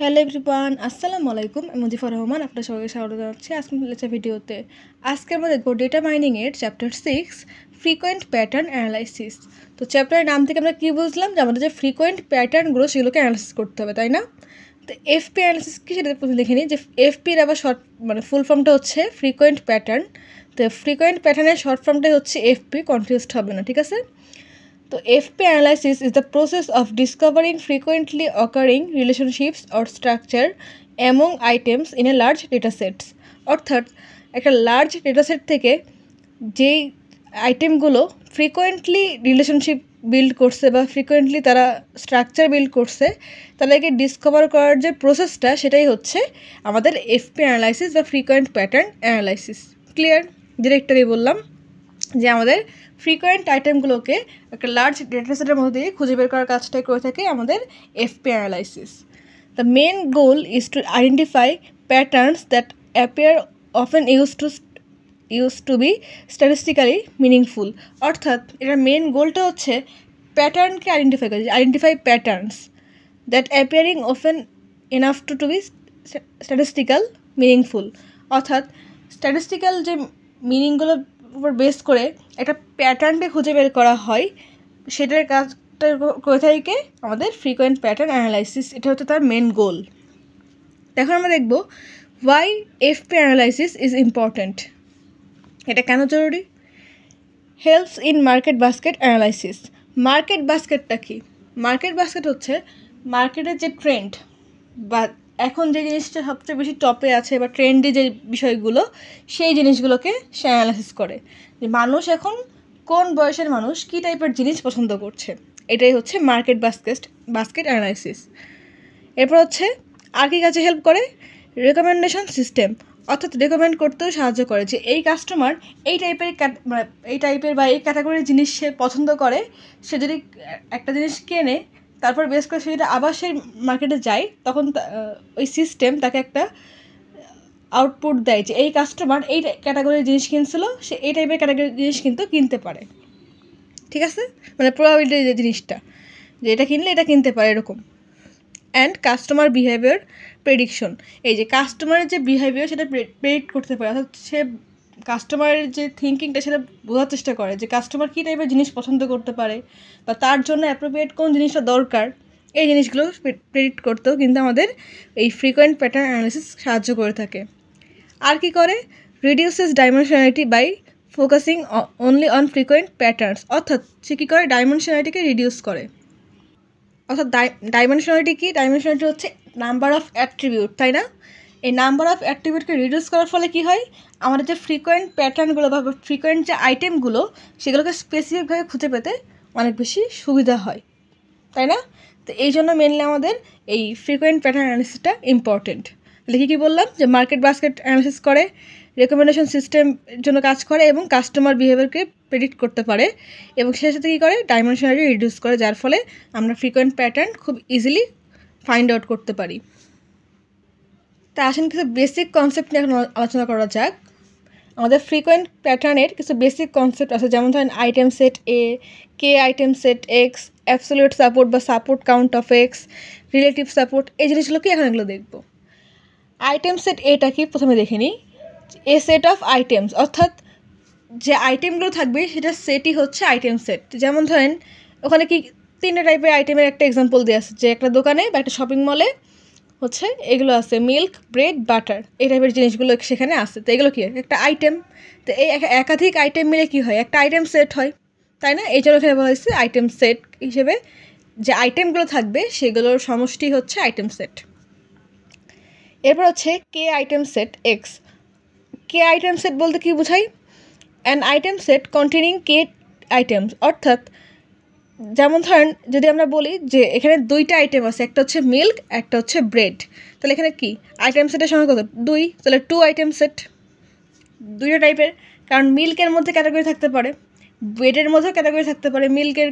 Hello everyone, আসসালামু আলাইকুম। আমি মুজিফুর রহমান, আপনার সবাইকে স্বাগত জানাচ্ছি আজকের লেকচার ভিডিওতে। আজকে আমরা দেখব ডেটা মাইনিংয়ের চ্যাপ্টার 6 ফ্রিকোয়েন্ট প্যাটার্ন অ্যানালাইসিস। তো চ্যাপ্টারের নাম থেকে আমরা কী বুঝলাম যে আমাদের যে ফ্রিকোয়েন্ট প্যাটার্নগুলো সেগুলোকে অ্যানালাইসিস করতে হবে, তাই না? তো এফপি অ্যানালাইসিস কি সেটা প্রথমে দেখে নিই যে এফপির আবার শর্ট ফুল ফর্মটা হচ্ছে ফ্রিকোয়েন্ট প্যাটার্ন। তো ফ্রিকোয়েন্ট প্যাটার্নের শর্ট ফর্মটাই হচ্ছে এফপি, কনফিউজড হবে না, ঠিক আছে? So, FP analysis is the process of discovering frequently occurring relationships or structure among items in a large dataset. অর্থাৎ একটা লার্জ ডেটাসেট থেকে যেই আইটেমগুলো ফ্রিকোয়েন্টলি রিলেশনশিপ বিল্ড করছে বা ফ্রিকোয়েন্টলি তারা স্ট্রাকচার বিল্ড করছে তাদেরকে ডিসকভার করার যে প্রসেসটা সেটাই হচ্ছে আমাদের এফপি অ্যানালাইসিস বা frequent pattern analysis. Clear? Directly বললাম যে আমাদের ফ্রিকোয়েন্ট আইটেমগুলোকে একটা লার্জ ডেটাসেটের মধ্যে দিয়ে খুঁজে বের করার কাজটাই করে থাকে আমাদের FP analysis. The main goal is to identify patterns that appear often use to be statistically meaningful. অর্থাৎ এটার মেন গোলটা হচ্ছে প্যাটার্নকে identify patterns that appearing often enough to be statistical meaningful. অর্থাৎ স্ট্যাটিস্টিক্যাল যে মিনিংগুলো উপর বেস করে একটা প্যাটার্নকে খুঁজে বের করা হয়, সেটার কাজটা করে থাকে আমাদের ফ্রিকোয়েন্ট প্যাটার্ন অ্যানালাইসিস। এটা হচ্ছে তার মেন গোল। এখন আমরা দেখব why FP analysis is important. এটা কেন জরুরি? Helps in market basket analysis. Market বাস্কেটটা কি? মার্কেট বাস্কেট হচ্ছে মার্কেটের যে ট্রেন্ড বা এখন যে জিনিসটা সবচেয়ে বেশি টপে আছে বা ট্রেন্ডি যে বিষয়গুলো সেই জিনিসগুলোকে সে অ্যানালাইসিস করে যে মানুষ এখন কোন বয়সের মানুষ কী টাইপের জিনিস পছন্দ করছে। এটাই হচ্ছে মার্কেট বাস্কেট অ্যানালাইসিস। এরপর হচ্ছে আর কি কাজে হেল্প করে? রেকমেন্ডেশন সিস্টেম, অর্থাৎ রেকমেন্ড করতেও সাহায্য করে যে এই কাস্টমার এই টাইপের বা এই ক্যাটাগরির জিনিস সে পছন্দ করে। সে যদি একটা জিনিস কেনে তারপর বেস করে সে যদি আবার সেই মার্কেটে যায় তখন ওই সিস্টেম তাকে একটা আউটপুট দেয় যে এই কাস্টমার এই ক্যাটাগরির জিনিস কিনছিল, সে এই টাইপের ক্যাটাগরির জিনিস কিন্তু কিনতে পারে। ঠিক আছে, প্রবাবিলিটি যে জিনিসটা যে এটা কিনলে এটা কিনতে পারে এরকম। অ্যান্ড কাস্টমার বিহেভিয়ার প্রেডিকশন, এই যে কাস্টমারের যে বিহেভিয়ার সেটা প্রেডিক্ট করতে পারে, অর্থাৎ সে কাস্টমারের যে থিঙ্কিংটা সেটা বোঝার চেষ্টা করে যে কাস্টমার কী টাইপের জিনিস পছন্দ করতে পারে বা তার জন্য অ্যাপ্রোপ্রিয়েট কোন জিনিসটা দরকার, এই জিনিসগুলো প্রেডিক্ট করতেও কিন্তু আমাদের এই ফ্রিকোয়েন্ট প্যাটার্ন অ্যানালাইসিস সাহায্য করে থাকে। আর কি করে? Reduces dimensionality by focusing only on frequent patterns. অর্থাৎ সে কী করে? ডাইমেনশনালিটিকে রিডিউস করে। অর্থাৎ ডাইমেনশনালিটি কি? ডাইমেনশনালিটি হচ্ছে নাম্বার অফ অ্যাট্রিবিউট, তাই না? এই নাম্বার অফ অ্যাট্রিবিউটকে রিডিউস করার ফলে কি হয়? আমাদের যে ফ্রিকোয়েন্ট প্যাটার্নগুলো বা ফ্রিকোয়েন্ট যে আইটেমগুলো সেগুলোকে স্পেসিফিকভাবে খুঁজে পেতে অনেক বেশি সুবিধা হয়, তাই না? তো এই জন্য মেনলি আমাদের এই ফ্রিকোয়েন্ট প্যাটার্ন অ্যানালিসিসটা ইম্পর্টেন্ট। তাহলে কী বললাম? যে মার্কেট বাস্কেট অ্যানালিসিস করে, রেকমেন্ডেশন সিস্টেমের জন্য কাজ করে এবং কাস্টমার বিহেভিয়ারকে প্রেডিক্ট করতে পারে এবং সেই সাথে কী করে? ডাইমেনশনালিটি রিডিউস করে, যার ফলে আমরা ফ্রিকোয়েন্ট প্যাটার্ন খুব ইজিলি ফাইন্ড আউট করতে পারি। তা আসেন কিছু বেসিক কনসেপ্ট নিয়ে এখন আলোচনা করা যাক। আমাদের ফ্রিকোয়েন্ট প্যাটার্নের কিছু বেসিক কনসেপ্ট আছে, যেমন ধরেন item set A, K item set X, absolute support বা support count of X, relative support, এই জিনিসগুলো কি এখন এগুলো দেখব। আইটেম সেট এটা কি প্রথমে দেখে নিই। এ সেট অফ আইটেমস, অর্থাৎ যে আইটেমগুলো থাকবে সেটা সেটই হচ্ছে আইটেম সেট। যেমন ধরেন ওখানে কি 3টা টাইপের আইটেমের একটা এক্সাম্পল দেওয়া আছে যে একটা দোকানে বা একটা শপিং মলে হচ্ছে এগুলো আছে মিল্ক, ব্রেড, বাটার, এই টাইপের জিনিসগুলো সেখানে আছে। তো এগুলো কি একটা আইটেম। তো এই একাধিক আইটেম মিলে কি হয়? একটা আইটেম সেট হয়, তাই না? এই জন্য এখানে বলা হয়েছে আইটেম সেট হিসেবে যে আইটেমগুলো থাকবে সেগুলোর সমষ্টি হচ্ছে আইটেম সেট। এরপর হচ্ছে কে আইটেম সেট এক্স। কে আইটেম সেট বলতে কি বোঝায়? An item set containing K items. অর্থাৎ যেমন ধরেন যদি আমরা বলি যে এখানে 2টা আইটেম আছে, একটা হচ্ছে মিল্ক, একটা হচ্ছে ব্রেড, তাহলে এখানে কি আইটেম সেটের সংখ্যা কত? 2, তাহলে 2 আইটেম সেট। 2টা টাইপের, কারণ মিল্কের মধ্যে ক্যাটাগরি থাকতে পারে, ব্রেডের মধ্যেও ক্যাটাগরি থাকতে পারে। মিল্কের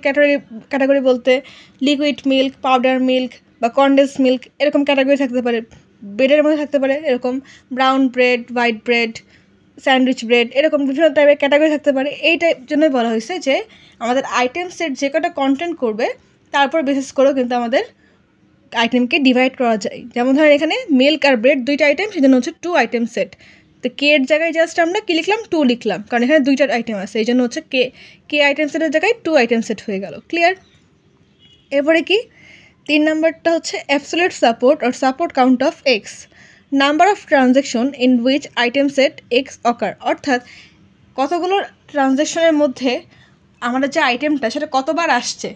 ক্যাটাগরি বলতে লিকুইড মিল্ক, পাউডার মিল্ক বা কনডেন্স মিল্ক, এরকম ক্যাটাগরি থাকতে পারে। ব্রেডের মধ্যে থাকতে পারে এরকম brown bread, white bread, sandwich bread, এরকম বিভিন্ন টাইপের ক্যাটাগরি থাকতে পারে। এই জন্যই বলা হয়েছে যে আমাদের আইটেম সেট যে কটা কন্টেন্ট করবে তারপর বেসিস করেও কিন্তু আমাদের আইটেমকে ডিভাইড করা যায়। যেমন ধরেন এখানে মিল্ক আর ব্রেড দুইটা আইটেম, সেজন্য হচ্ছে 2 আইটেম সেট। তো কে এর জায়গায় জাস্ট আমরা কি লিখলাম, 2 লিখলাম, কারণ এখানে দুইটা আইটেম আছে, এই জন্য হচ্ছে কে আইটেম সেটের জায়গায় 2 আইটেম সেট হয়ে গেল। ক্লিয়ার? এরপরে কি 3 নাম্বারটা হচ্ছে absolute support or support count of X, number of transaction in which item set X occur, অর্থাৎ কতগুলো ট্রানজ্যাকশনের মধ্যে আমাদের যে আইটেমটা সেটা কতবার আসছে,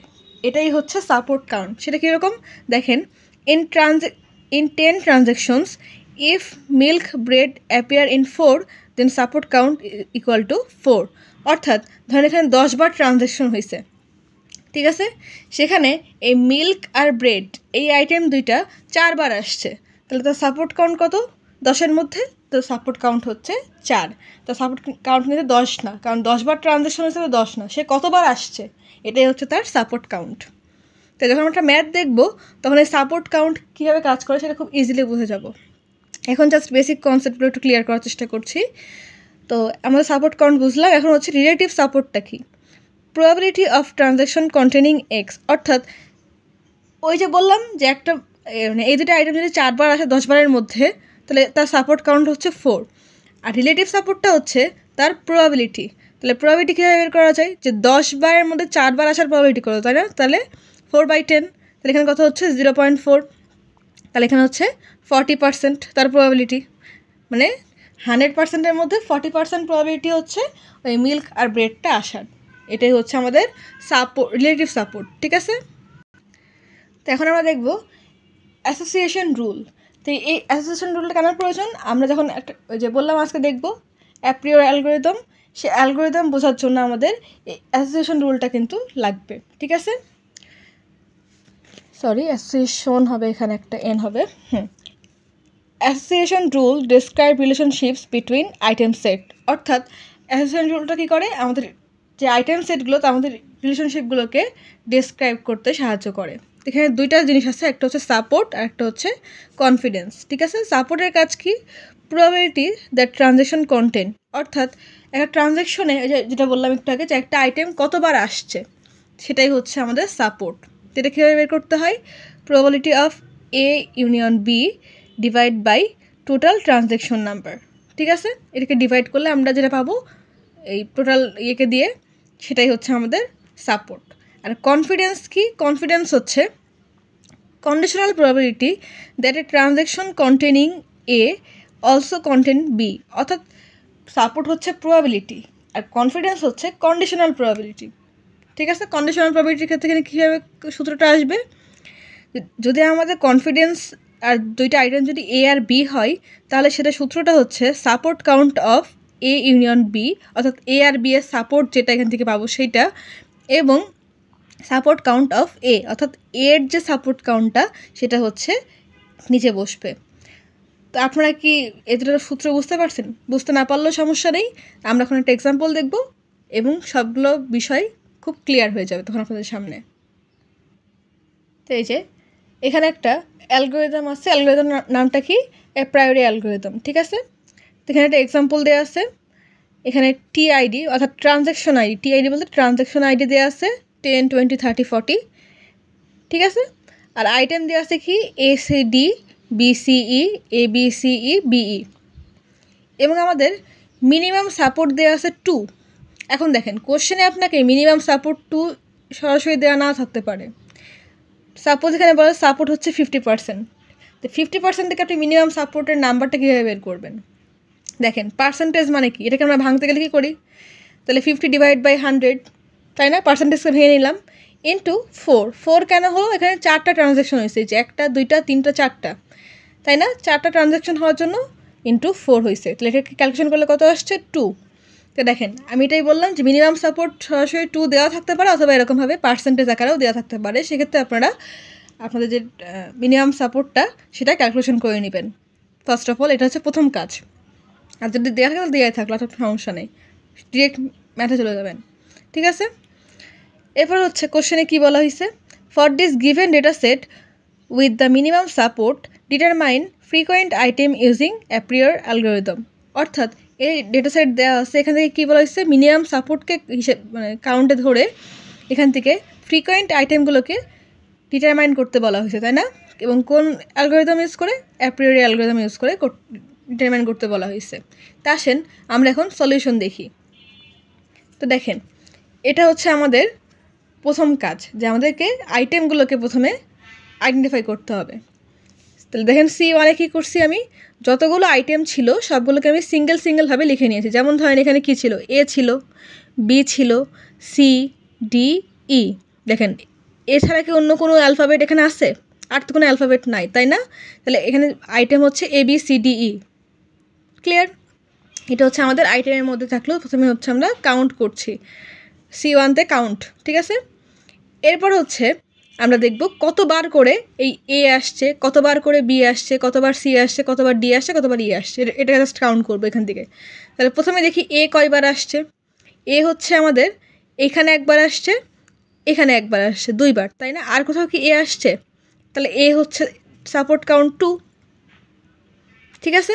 এটাই হচ্ছে সাপোর্ট কাউন্ট। সেটা কীরকম দেখেন, in 10 transactions if milk bread appear in 4 then support count equal to 4। অর্থাৎ ধরেন এখানে 10 বার ট্রানজ্যাকশন হয়েছে, ঠিক আছে, সেখানে এই মিল্ক আর ব্রেড এই আইটেম দুইটা 4 বার আসছে, তাহলে তার সাপোর্ট কাউন্ট কত 10-এর মধ্যে? তো সাপোর্ট কাউন্ট হচ্ছে 4। তো সাপোর্ট কাউন্ট কিন্তু 10 না, কারণ 10 বার ট্রানজ্যাকশন হিসেবে 10 না, সে কতবার আসছে এটাই হচ্ছে তার সাপোর্ট কাউন্ট। তো যখন আমরা ম্যাথ দেখবো তখন এই সাপোর্ট কাউন্ট কীভাবে কাজ করে সেটা খুব ইজিলি বুঝে যাব। এখন জাস্ট বেসিক কনসেপ্টগুলো একটু ক্লিয়ার করার চেষ্টা করছি। তো আমাদের সাপোর্ট কাউন্ট বুঝলাম, এখন হচ্ছে রিলেটিভ সাপোর্টটা কি, probability of transaction containing x, অর্থাৎ ওই যে বললাম যে একটা মানে এই দুটো আইটেম যদি 4 বার আসে 10 বারের মধ্যে, তাহলে তার সাপোর্ট কাউন্ট হচ্ছে 4। আর রিলেটিভ সাপোর্টটা হচ্ছে তার প্রবাবিলিটি। তাহলে প্রবাবিলিটি কীভাবে বের করা যায়, যে 10 বারের মধ্যে 4 বার আসার প্রবাবিলিটি কত, তাই না? তাহলে 4/10, তাহলে এখানে কত হচ্ছে 0.4, তাহলে এখানে হচ্ছে 40% তার প্রবাবিলিটি, মানে 100%-এর মধ্যে 40% প্রবাবিলিটি হচ্ছে ওই মিল্ক আর ব্রেডটা আসার। এটাই হচ্ছে আমাদের রিলেটিভ সাপোর্ট, ঠিক আছে? তো এখন আমরা দেখব অ্যাসোসিয়েশন রুল। তো এই অ্যাসোসিয়েশন রুলটা কেন প্রয়োজন, আমরা যখন একটা যে বললাম আজকে দেখব অ্যাপ্রিয়র অ্যালগরিদম, সে অ্যালগরিদম বোঝার জন্য আমাদের এই অ্যাসোসিয়েশন রুলটা কিন্তু লাগবে, ঠিক আছে? সরি, অ্যাসোসিয়েশন হবে এখানে একটা এন হবে। Association rule describe relationships between item set, অর্থাৎ অ্যাসোসিয়েশন রুলটা কী করে, আমাদের যে আইটেম সেটগুলো তো আমাদের রিলেশনশিপগুলোকে ডিসক্রাইব করতে সাহায্য করে। এখানে দুইটা জিনিস আছে, একটা হচ্ছে সাপোর্ট আর একটা হচ্ছে কনফিডেন্স, ঠিক আছে? সাপোর্টের কাজ কি, প্রবাবিলিটি দ্যাট ট্রানজ্যাকশন কন্টেন্ট, অর্থাৎ একটা ট্রানজ্যাকশনে যেটা বললাম একটু আগে যে একটা আইটেম কতবার আসছে সেটাই হচ্ছে আমাদের সাপোর্ট। এটা কীভাবে বের করতে হয়, probability of A union B divide by total transaction number, ঠিক আছে? এটাকে ডিভাইড করলে আমরা যেটা পাবো এই টোটাল ইয়েকে দিয়ে, সেটাই হচ্ছে আমাদের সাপোর্ট। আর কনফিডেন্স কি, কনফিডেন্স হচ্ছে conditional probability that A transaction containing A also contain B, অর্থাৎ সাপোর্ট হচ্ছে প্রবাবিলিটি আর কনফিডেন্স হচ্ছে কন্ডিশনাল প্রবাবিলিটি, ঠিক আছে? কন্ডিশনাল প্রবাবিলিটির ক্ষেত্রে এখানে কীভাবে সূত্রটা আসবে, যদি আমাদের কনফিডেন্স আর দুইটা আইটেম যদি এ আর বি হয়, তাহলে সেটা সূত্রটা হচ্ছে support count of A union B, অর্থাৎ এ আর বি এর সাপোর্ট যেটা এখান থেকে পাবো সেইটা, এবং সাপোর্ট কাউন্ট অফ এ, অর্থাৎ এর যে সাপোর্ট কাউন্টটা সেটা হচ্ছে নিচে বসবে। তো আপনারা কি এদের সূত্র বুঝতে পারছেন? বুঝতে না পারলেও সমস্যা নেই, আমরা এখন একটা এক্সাম্পল দেখব এবং সবগুলো বিষয় খুব ক্লিয়ার হয়ে যাবে তখন আপনাদের সামনে। তো এই যে এখানে একটা অ্যালগরিদম আছে, অ্যালগরিদম নামটা কি, অ্যাপ্রায়োরি অ্যালগরিদম, ঠিক আছে? তো এখানে একটা এক্সাম্পল দেওয়া আছে, এখানে টিআইডি অর্থাৎ ট্রানজ্যাকশন আইডি, টিআইডি বলতে ট্রানজ্যাকশন আইডি দেওয়া আছে 10, 20, 30, 40, ঠিক আছে? আর আইটেম দেওয়া আছে কি এসিডি বিসিই এবিসিই বিই, এবং আমাদের মিনিমাম সাপোর্ট দেওয়া আছে 2। এখন দেখেন কোশ্চেনে আপনাকে মিনিমাম সাপোর্ট 2 সরাসরি দেওয়া না থাকতে পারে। সাপোজ এখানে বলে সাপোর্ট হচ্ছে 50%, তো 50% থেকে আপনি মিনিমাম সাপোর্টের নাম্বারটা কীভাবে বের করবেন? দেখেন পার্সেন্টেজ মানে কি, এটাকে আমরা ভাঙতে গেলে কী করি, তাহলে 50 ডিভাইড বাই 100, তাই না? পার্সেন্টেজকে ভেঙে নিলাম, ইন্টু 4 কেন হলো, এখানে 4টা ট্রানজ্যাকশন হয়েছে, যে 1টা 2টা 3টা 4টা, তাই না? 4টা ট্রানজ্যাকশন হওয়ার জন্য ইন্টু 4 হয়েছে, তাহলে এটাকে ক্যালকুলেশন করলে কত আসছে 2। তো দেখেন আমি এটাই বললাম যে মিনিমাম সাপোর্ট সরাসরি 2 দেওয়া থাকতে পারে অথবা এরকমভাবে পার্সেন্টেজ আকারেও দেওয়া থাকতে পারে। সেক্ষেত্রে আপনারা আপনাদের যে মিনিমাম সাপোর্টটা সেটা ক্যালকুলেশন করে নেবেন। ফার্স্ট অফ অল এটা হচ্ছে প্রথম কাজ। আর যদি দেওয়া থাকে তাহলে দেওয়াই থাকলো, অর্থাৎ সমস্যা নেই, ডিরেক্ট ম্যাথে চলে যাবেন, ঠিক আছে? এরপর হচ্ছে কোশ্চেনে কী বলা হয়েছে, for this given data set with the minimum support determine frequent item using apriori algorithm, অর্থাৎ এই ডেটা সেট দেওয়া আছে, এখান থেকে কী বলা হয়েছে, মিনিমাম সাপোর্টকে হিসেব মানে কাউন্টে ধরে এখান থেকে ফ্রিকোয়েন্ট আইটেমগুলোকে ডিটারমাইন করতে বলা হয়েছে, তাই না? এবং কোন অ্যালগরিদম ইউজ করে, অ্যাপ্রিয়রি অ্যালগরিদম ইউজ করে ডিটারমাইন করতে বলা হয়েছে। তা আসেন আমরা এখন সলিউশন দেখি। তো দেখেন এটা হচ্ছে আমাদের প্রথম কাজ, যে আমাদেরকে আইটেমগুলোকে প্রথমে আইডেন্টিফাই করতে হবে। তাহলে দেখেন C1-এ কী করছি, আমি যতগুলো আইটেম ছিল সবগুলোকে আমি সিঙ্গেলভাবে লিখে নিয়েছি। যেমন ধরেন এখানে কী ছিল, A ছিল, B ছিল, C, D, E। দেখেন এছাড়া কি অন্য কোনো অ্যালফাবেট এখানে আছে? আর তো কোনো অ্যালফাবেট নাই, তাই না? তাহলে এখানে আইটেম হচ্ছে ABCDE। ক্লিয়ার? এটা হচ্ছে আমাদের আইটেমের মধ্যে থাকলেও প্রথমে হচ্ছে আমরা কাউন্ট করছি C1-তে কাউন্ট, ঠিক আছে? এরপর হচ্ছে আমরা দেখব কতবার করে এই A আসছে, কতবার করে B আসছে, কতবার C আসছে, কতবার D আসছে, কতবার E আসছে, এটা জাস্ট কাউন্ট করবো এখান থেকে। তাহলে প্রথমে দেখি A কয়বার আসছে। A হচ্ছে আমাদের এখানে একবার আসছে, এখানে একবার আসছে, 2বার, তাই না? আর কোথাও কি A আসছে? তাহলে A হচ্ছে সাপোর্ট কাউন্ট 2, ঠিক আছে?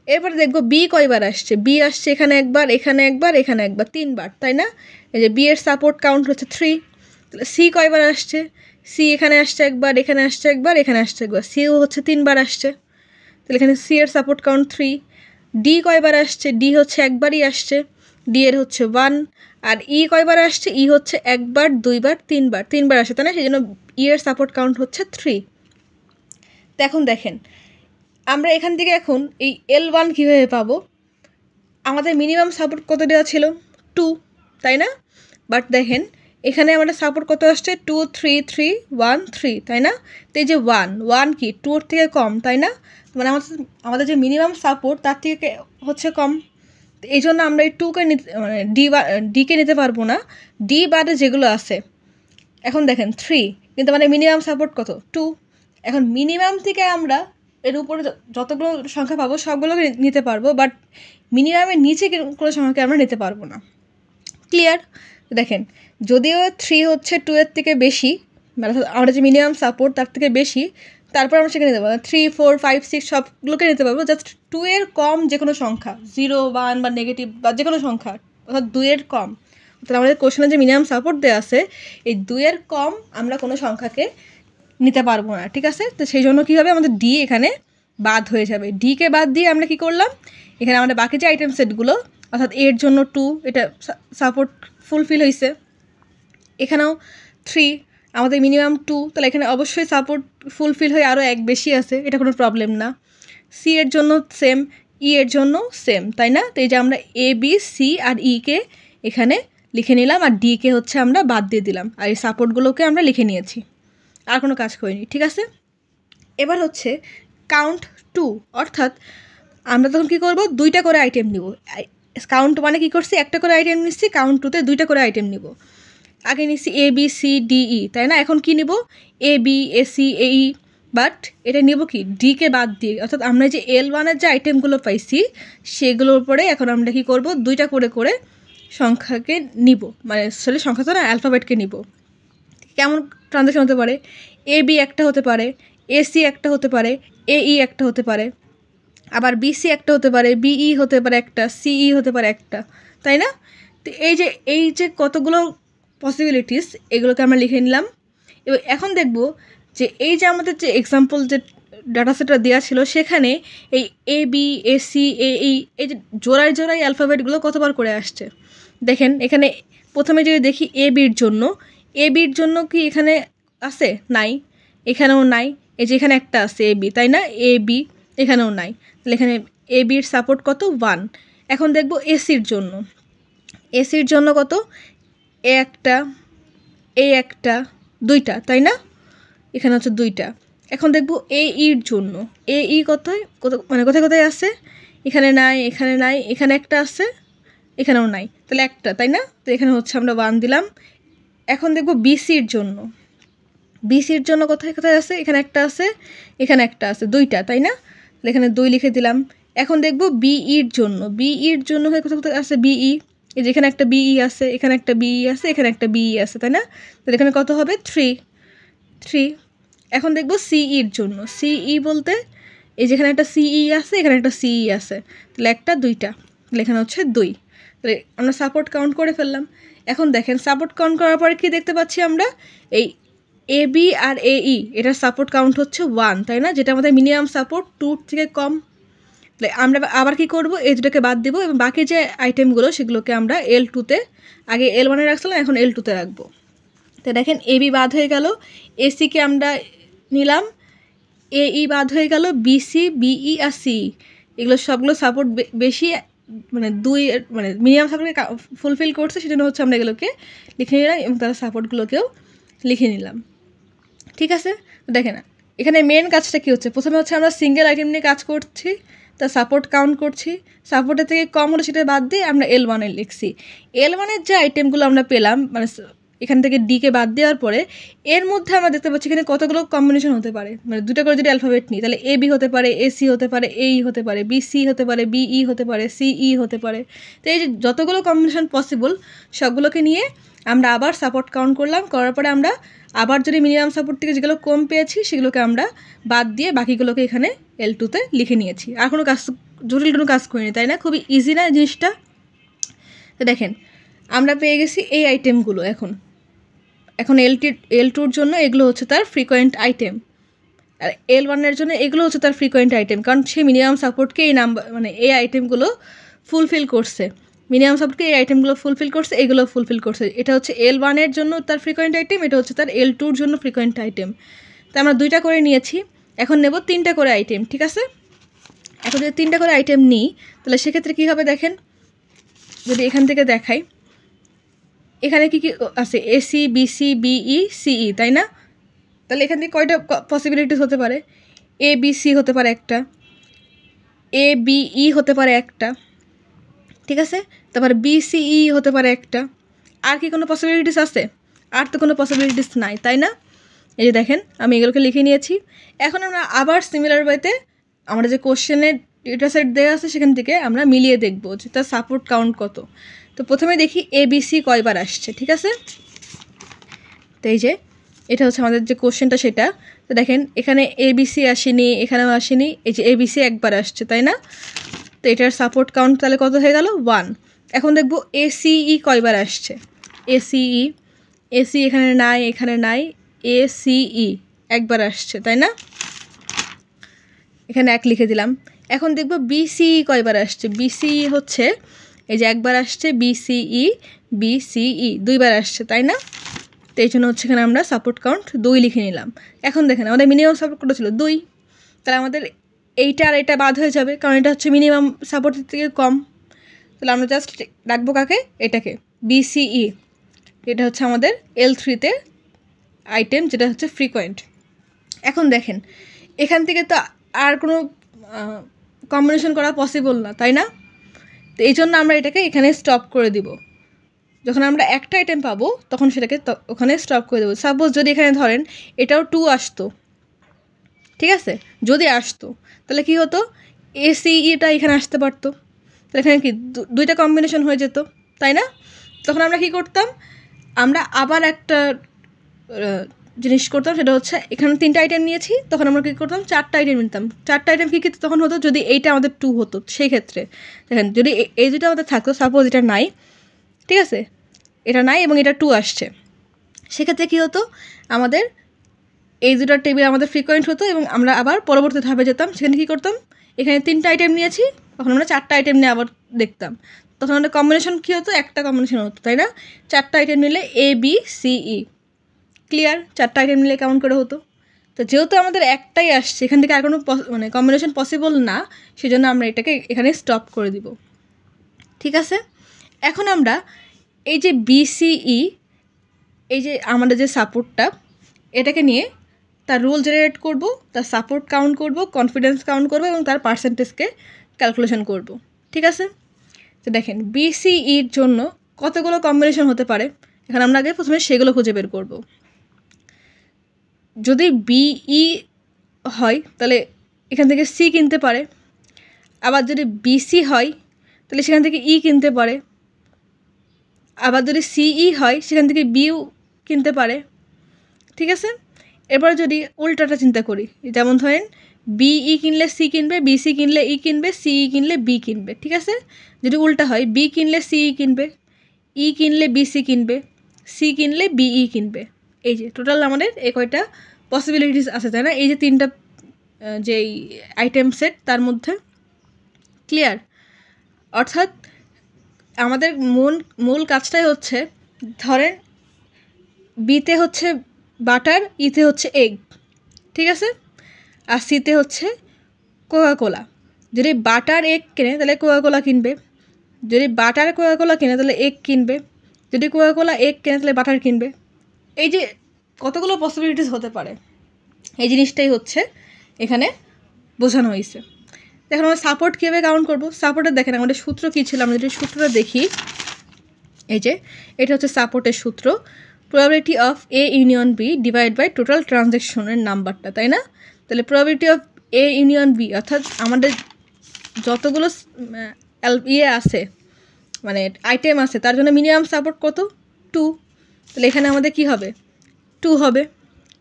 এরপরে দেখব B কয়বার আসছে। B আসছে এখানে একবার, এখানে একবার, এখানে একবার, 3বার, তাই না? এই যে B এর সাপোর্ট কাউন্ট হচ্ছে 3। তাহলে C কয়বার আসছে? C এখানে আসছে একবার, এখানে আসছে একবার, এখানে আসছে একবার, Cও হচ্ছে 3বার আসছে। তাহলে এখানে C এর সাপোর্ট কাউন্ট 3। D কয়বার আসছে? D হচ্ছে একবারই আসছে, D এর হচ্ছে 1। আর E কয়বার আসছে? E হচ্ছে একবার, 2বার, 3বার আসছে, তাই না? সেই জন্য E এর সাপোর্ট কাউন্ট হচ্ছে 3। তো এখন দেখেন আমরা এখান থেকে এখন এই L1 কীভাবে পাবো? আমাদের মিনিমাম সাপোর্ট কত দেওয়া ছিল? 2, তাই না? বাট দেখেন এখানে আমাদের সাপোর্ট কত আসছে? 2, 3, 3, 1, 3, তাই না? তো এই যে 1 কি 2-এর থেকে কম, তাই না? মানে আমাদের যে মিনিমাম সাপোর্ট তার থেকে হচ্ছে কম। তো এই জন্য আমরা এই 2কে নিতে, মানে ডিকে নিতে পারবো না। ডি বাদে যেগুলো আছে, এখন দেখেন 3, কিন্তু মানে মিনিমাম সাপোর্ট কত? 2। এখন মিনিমাম থেকে আমরা এর উপরে যতগুলো সংখ্যা পাবো সবগুলোকে নিতে পারবো, বাট মিনিমামের নিচে কোনো সংখ্যাকে আমরা নিতে পারবো না। ক্লিয়ার? দেখেন যদিও 3 হচ্ছে 2-এর থেকে বেশি, মানে আমরা যে মিনিমাম সাপোর্ট তার থেকে বেশি, তারপর আমরা সেখানে নিতে পারবো 3, 4, 5, 6 সবগুলোকে নিতে পারবো। জাস্ট 2-এর কম যে কোনো সংখ্যা, 0, 1 বা নেগেটিভ বা যে কোনো সংখ্যা, অর্থাৎ 2-এর কম, অর্থাৎ আমাদের কোশ্চেনে যে মিনিমাম সাপোর্ট দেওয়া আছে এই 2-এর কম আমরা কোনো সংখ্যাকে নিতে পারবো না, ঠিক আছে? তো সেই জন্য কী হবে, আমাদের ডি এখানে বাদ হয়ে যাবে। ডিকে বাদ দিয়ে আমরা কি করলাম, এখানে আমাদের বাকি যে আইটেম সেটগুলো, অর্থাৎ এর জন্য 2, এটা সাপোর্ট ফুলফিল হয়েছে। এখানেও 3, আমাদের মিনিমাম 2, তাহলে এখানে অবশ্যই সাপোর্ট ফুলফিল হয়ে আরও 1 বেশি আছে, এটা কোনো প্রবলেম না। সি এর জন্য সেম, ই এর জন্য সেম, তাই না? তো এই যে আমরা A, B, C আর E-কে এখানে লিখে নিলাম, আর D-কে হচ্ছে আমরা বাদ দিয়ে দিলাম, আর এই সাপোর্টগুলোকে আমরা লিখে নিয়েছি, আর কোনো কাজ করিনি, ঠিক আছে? এবার হচ্ছে কাউন্ট 2, অর্থাৎ আমরা তখন কী করবো, 2টা করে আইটেম নিব। কাউন্ট 1-এ কী করছি, একটা করে আইটেম নিচ্ছি, কাউন্ট 2-তে 2টা করে আইটেম নিব। আগে নিচ্ছি A, B, C, D, E, তাই না? এখন কি নিব, A, B, A, C, A, E, but এটা নিব কি ডিকে বাদ দিয়ে, অর্থাৎ আমরা যে L1-এর যে আইটেমগুলো পাইছি সেগুলোর উপরে এখন আমরা কি করব, 2টা করে করে সংখ্যাকে নিব, মানে আসলে সংখ্যা তো না, অ্যালফাবেটকে নিব। কেমন ট্রানজ্যাকশন হতে পারে, A, B একটা হতে পারে, A, C একটা হতে পারে, A, E একটা হতে পারে, আবার B, C একটা হতে পারে, B, E হতে পারে একটা, C, E হতে পারে একটা, তাই না? তো এই যে কতগুলো পসিবিলিটিস, এগুলোকে আমরা লিখে নিলাম। এবং এখন দেখব যে এই যে আমাদের যে এক্সাম্পল যে ডাটা সেটটা দেওয়া ছিল সেখানে এই A, B, A, C, A, E এই যে জোড়ায় অ্যালফাবেটগুলো কতবার করে আসছে। দেখেন এখানে প্রথমে যদি দেখি A, B-র জন্য কি এখানে আছে? নাই, এখানেও নাই। এই যে এখানে একটা আছে A, B, তাই না? A, B এখানেও নাই, তাহলে এখানে A, B-র সাপোর্ট কত? 1। এখন দেখব AC-র জন্য কত? A একটা, A একটা, 2টা, তাই না? এখানে হচ্ছে 2টা। এখন দেখব AE-র জন্য, AE কোথায় কোথায় আছে? এখানে নাই, এখানে নাই, এখানে একটা আছে, এখানেও নাই, তাহলে একটা, তাই না? তো এখানে হচ্ছে আমরা 1 দিলাম। এখন দেখব BC-র জন্য কোথায় আছে? এখানে একটা আছে, এখানে একটা আছে, 2টা, তাই না? তাহলে এখানে 2 লিখে দিলাম। এখন দেখব BE-র জন্য কোথায় আছে? BE, এই যে এখানে একটা BE আছে, এখানে একটা BE আছে, এখানে একটা BE আছে, তাই না? তাহলে এখানে কত হবে? 3। এখন দেখব CE-র জন্য, CE বলতে এই যেখানে একটা CE আছে, এখানে একটা CE আছে, তাহলে একটা, 2টা, তাহলে এখানে হচ্ছে 2। তাহলে আমরা সাপোর্ট কাউন্ট করে ফেললাম। এখন দেখেন সাপোর্ট কাউন্ট করার পরে কি দেখতে পাচ্ছি আমরা, এই এ বি আর এ ই এটার সাপোর্ট কাউন্ট হচ্ছে 1, তাই না, যেটা আমাদের মিনিমাম সাপোর্ট 2 থেকে কম। তাহলে আমরা আবার কি করব, এই দুটোকে বাদ দেবো এবং বাকি যে আইটেমগুলো সেগুলোকে আমরা L2-তে, আগে L1-এ রাখছিলাম, এখন L2-তে রাখবো। তো দেখেন এ বি বাদ হয়ে গেল, এসিকে আমরা নিলাম, এ ই বাদ হয়ে গেল, বিসি বিই আর সি এগুলো সবগুলো সাপোর্ট বেশি, মানে 2 মানে মিনিমাম সাপোর্টকে ফুলফিল করছে, সেজন্য হচ্ছে আমরা এগুলোকে লিখে নিলাম এবং তার সাপোর্টগুলোকেও লিখে নিলাম। ঠিক আছে, দেখেন এখানে মেন কাজটা কী হচ্ছে, প্রথমে হচ্ছে আমরা সিঙ্গেল আইটেম নিয়ে কাজ করছি, তার সাপোর্ট কাউন্ট করছি, সাপোর্টের থেকে কম হলে সেটা বাদ দিয়ে আমরা L1-এ লিখছি। L1-এর যে আইটেমগুলো আমরা পেলাম, মানে এখান থেকে ডিকে বাদ দেওয়ার পরে এর মধ্যে আমরা দেখতে পাচ্ছি এখানে কতগুলো কম্বিনেশন হতে পারে, মানে দুটো করে যদি অ্যালফাবেট নিই তাহলে এ বি হতে পারে, এসি হতে পারে, এই হতে পারে, বিসি হতে পারে, বিই হতে পারে, সিই হতে পারে। তো এই যে যতগুলো কম্বিনেশন পসিবল সবগুলোকে নিয়ে আমরা আবার সাপোর্ট কাউন্ট করলাম, করার পরে আমরা আবার যদি মিনিমাম সাপোর্ট থেকে যেগুলো কম পেয়েছি সেগুলোকে আমরা বাদ দিয়ে বাকিগুলোকে এখানে L2-তে লিখে নিয়েছি। আর কোনো কাজ, জটিল কোনো কাজ করিনি, তাই না, খুবই ইজি না জিনিসটা। তো দেখেন আমরা পেয়ে গেছি এই আইটেমগুলো। এখন L2-র জন্য এগুলো হচ্ছে তার ফ্রিকোয়েন্ট আইটেম, আর L1-এর জন্য এগুলো হচ্ছে তার ফ্রিকোয়েন্ট আইটেম, কারণ সে মিনিমাম সাপোর্টকে এই নাম্বার, মানে এই আইটেমগুলো ফুলফিল করছে, মিনিমাম সাপোর্টকে এই আইটেমগুলো ফুলফিল করছে, এগুলো ফুলফিল করছে। এটা হচ্ছে L1-এর জন্য তার ফ্রিকোয়েন্ট আইটেম, এটা হচ্ছে তার L2-র জন্য ফ্রিকোয়েন্ট আইটেম। তো আমরা 2টা করে নিয়েছি, এখন নেব 3টা করে আইটেম। ঠিক আছে, এখন যদি 3টা করে আইটেম নিই তাহলে সেক্ষেত্রে কী হবে দেখেন, যদি এখান থেকে দেখাই এখানে কি কি আছে, এসি বিসি বিই সিই, তাই না। তাহলে এখান থেকে কয়টা পসিবিলিটিস হতে পারে, এ বি সি হতে পারে একটা, এ বিই হতে পারে একটা, ঠিক আছে, তারপরে বিসিই হতে পারে একটা। আর কি কোনো পসিবিলিটিস আছে? আর তো কোনো পসিবিলিটিস নাই, তাই না। এই যে দেখেন আমি এগুলোকে লিখে নিয়েছি। এখন আমরা আবার সিমিলার ওয়েতে আমরা যে কোশ্চেনের ডেটা সেট দেওয়া আছে সেখান থেকে আমরা মিলিয়ে দেখব যে তার সাপোর্ট কাউন্ট কত। তো প্রথমে দেখি এবিসি কয়বার আসছে। ঠিক আছে, তো এই যে এটা হচ্ছে আমাদের যে কোশ্চেনটা সেটা। তো দেখেন এখানে এবিসি আসেনি, এখানেও আসেনি, এই যে এবিসি একবার আসছে, তাই না। তো এটার সাপোর্ট কাউন্ট তাহলে কত হয়ে গেল, 1। এখন দেখব এসিই কয়বার আসছে, এসি এখানে নাই, এখানে নাই, এসিই একবার আসছে, তাই না, এখানে 1 লিখে দিলাম। এখন দেখব বিসিই কয়বার আসছে, বিসিই হচ্ছে এই যে একবার আসছে, বিসিই 2বার আসছে, তাই না। তো এই জন্য হচ্ছে এখানে আমরা সাপোর্ট কাউন্ট 2 লিখে নিলাম। এখন দেখেন আমাদের মিনিমাম সাপোর্ট কত ছিল, 2, তাহলে আমাদের এইটা আর এটা বাদ হয়ে যাবে, কারণ এটা হচ্ছে মিনিমাম সাপোর্টের থেকে কম। তাহলে আমরা জাস্ট রাখবো কাকে, এটাকে বিসিই, এটা হচ্ছে আমাদের L3-তে আইটেম, যেটা হচ্ছে ফ্রিকোয়েন্ট। এখন দেখেন এখান থেকে তো আর কোনো কম্বিনেশন করা পসিবল না, তাই না। তো এই জন্য আমরা এটাকে এখানে স্টপ করে দিব। যখন আমরা একটা আইটেম পাবো তখন সেটাকে ওখানে স্টপ করে দেবো। সাপোজ যদি এখানে ধরেন এটাও 2 আসতো, ঠিক আছে, যদি আসতো তাহলে কি হতো, এসিইটা এখানে আসতে পারতো, তাহলে এখানে কি 2টা কম্বিনেশন হয়ে যেত, তাই না। তখন আমরা কি করতাম, আমরা আবার একটা জিনিস করতাম, সেটা হচ্ছে এখানে 3টা আইটেম নিয়েছি, তখন আমরা কী করতাম, 4টা আইটেম নিতাম। 4টা আইটেম কী কী তখন হতো, যদি এইটা আমাদের 2 হতো সেই ক্ষেত্রে দেখেন, যদি এই দুটো আমাদের থাকতো, সাপোজ এটা নাই, ঠিক আছে, এটা নাই এবং এটা 2 আসছে, সেক্ষেত্রে কী হতো, আমাদের এই দুটার টেবিল আমাদের ফ্রিকোয়েন্ট হতো এবং আমরা আবার পরবর্তী ধাপে যেতাম। সেখানে কী করতাম, এখানে 3টা আইটেম নিয়েছি, তখন আমরা 4টা আইটেম নিয়ে আবার দেখতাম, তখন আমাদের কম্বিনেশন কী হতো, একটা কম্বিনেশন হতো, তাই না। 4টা আইটেম নিলে ABCE, ক্লিয়ার, 4টা আইটেম নিলে কেমন করে হতো। তো যেহেতু আমাদের একটাই আসছে, এখান থেকে আর কোনো মানে কম্বিনেশন পসিবল না, সেজন্য আমরা এটাকে এখানে স্টপ করে দিব। ঠিক আছে, এখন আমরা এই যে BCE, এই যে আমাদের যে সাপোর্টটা, এটাকে নিয়ে তার রুল জেনারেট করব, তার সাপোর্ট কাউন্ট করব, কনফিডেন্স কাউন্ট করব এবং তার পার্সেন্টেজকে ক্যালকুলেশন করব। ঠিক আছে, তো দেখেন BCEর জন্য কতগুলো কম্বিনেশন হতে পারে, এখানে আমরা আগে প্রথমে সেগুলো খুঁজে বের করব। যদি BE হয় তাহলে এখান থেকে C কিনতে পারে, আবার যদি BC হয় তাহলে সেখান থেকে E কিনতে পারে, আবার যদি CE হয় সেখান থেকে Bও কিনতে পারে। ঠিক আছে, এবার যদি উল্টাটা চিন্তা করি, যেমন ধরেন BE কিনলে C কিনবে, BC কিনলে E কিনবে, CE কিনলে B কিনবে। ঠিক আছে, যদি উল্টা হয় B কিনলে CE কিনবে, E কিনলে BC কিনবে, C কিনলে BE কিনবে। এই যে টোটাল আমাদের এই কয়টা পসিবিলিটিস আছে, তাই না? এই যে 3টা যেই আইটেম সেট তার মধ্যে। ক্লিয়ার? অর্থাৎ আমাদের মূল কাজটাই হচ্ছে, ধরেন বিতে হচ্ছে বাটার, ইতে হচ্ছে এগ, ঠিক আছে, আর সিতে হচ্ছে কোকাকোলা। যদি বাটার এগ কেনে তাহলে কোকাকোলা কিনবে, যদি বাটার কোকাকোলা কেনে তাহলে এগ কিনবে, যদি কোকাকোলা এগ কেনে তাহলে বাটার কিনবে। এই যে কতগুলো পসিবিলিটিস হতে পারে, এই জিনিসটাই হচ্ছে এখানে বোঝানো হয়েছে। এখন আমরা সাপোর্ট কীভাবে কাউন্ট করবো? সাপোর্টের দেখেন আমাদের সূত্র কী ছিল, আমরা যদি সূত্রটা দেখি, এই যে এটা হচ্ছে সাপোর্টের সূত্র, probability of A union B divide by total ট্রানজ্যাকশনের নাম্বারটা, তাই না? তাহলে probability of A union B অর্থাৎ আমাদের যতগুলো আছে মানে আইটেম আছে তার জন্য মিনিমাম সাপোর্ট কত? 2। তাহলে এখানে আমাদের কি হবে? 2 হবে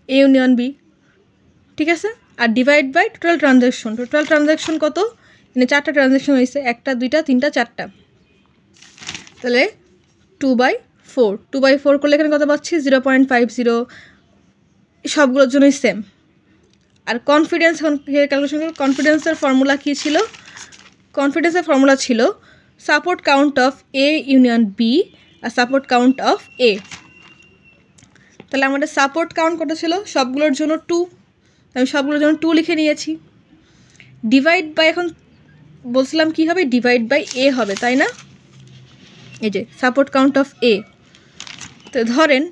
এ ইউনিয়ন বি, ঠিক আছে। আর ডিভাইড বাই টোটাল ট্রানজ্যাকশন কত? মানে 4টা ট্রানজ্যাকশন হয়েছে, 1টা 2টা 3টা 4টা, তাহলে 2/4। 2/4 করলে এখানে কত পাচ্ছি? 0.50। সবগুলোর জন্যই সেম। আর কনফিডেন্স এখন ক্যালকুলেশন করব। কনফিডেন্সের ফর্মুলা কী ছিল? কনফিডেন্সের ফর্মুলা ছিল support count of A union B আর সাপোর্ট কাউন্ট অফ এ। তাহলে আমাদের সাপোর্ট কাউন্ট কত ছিল? সবগুলোর জন্য 2, আমি সবগুলোর জন্য 2 লিখে নিয়েছি। ডিভাইড বাই, এখন বলছিলাম কী হবে? ডিভাইড বাই এ হবে, তাই না? এই যে সাপোর্ট কাউন্ট অফ এ। তো ধরেন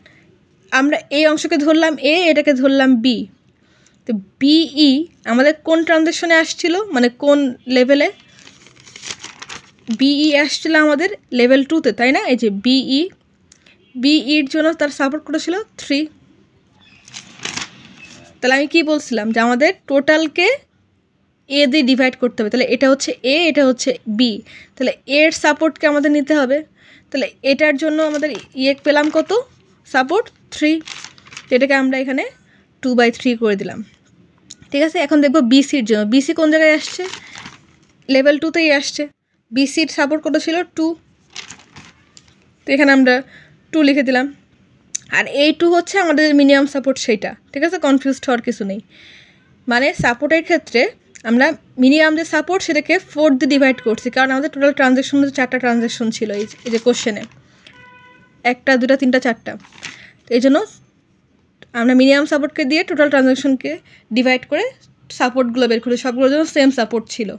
আমরা এই অংশকে ধরলাম এ, এটাকে ধরলাম বি। তো বিই আমাদের কোন ট্রানজ্যাকশনে আসছিল, মানে কোন লেভেলে? বিই আসছিল আমাদের লেভেল 2তে, তাই না? এই যে বিইর জন্য তার সাপোর্ট কত ছিল? 3। তাহলে আমি কি বলছিলাম যে আমাদের টোটালকে এ দিয়ে ডিভাইড করতে হবে। তাহলে এটা হচ্ছে এ, এটা হচ্ছে বি, তাহলে এর সাপোর্টকে আমাদের নিতে হবে। তাহলে এটার জন্য আমাদের পেলাম কত? সাপোর্ট 3। এটাকে আমরা এখানে 2/3 করে দিলাম, ঠিক আছে। এখন দেখবো বিসির জন্য। বিসি কোন জায়গায় আসছে? লেভেল 2তেই আসছে। বিসির সাপোর্ট কত ছিল? 2। তো এখানে আমরা 2 লিখে দিলাম। আর এই 2 হচ্ছে আমাদের মিনিমাম সাপোর্ট, সেইটা, ঠিক আছে। কনফিউজড হওয়ার কিছু নেই। মানে সাপোর্টের ক্ষেত্রে আমরা মিনিমাম যে সাপোর্ট সেটাকে 4 দিয়ে ডিভাইড করছি, কারণ আমাদের টোটাল ট্রানজ্যাকশন 4টা ট্রানজ্যাকশন ছিল এই যে কোশ্চেনে, 1টা 2টা 3টা 4টা। তো এই জন্য আমরা মিনিমাম সাপোর্টকে দিয়ে টোটাল ট্রানজ্যাকশনকে ডিভাইড করে সাপোর্টগুলো বের করি, সবগুলোর জন্য সেম সাপোর্ট ছিল।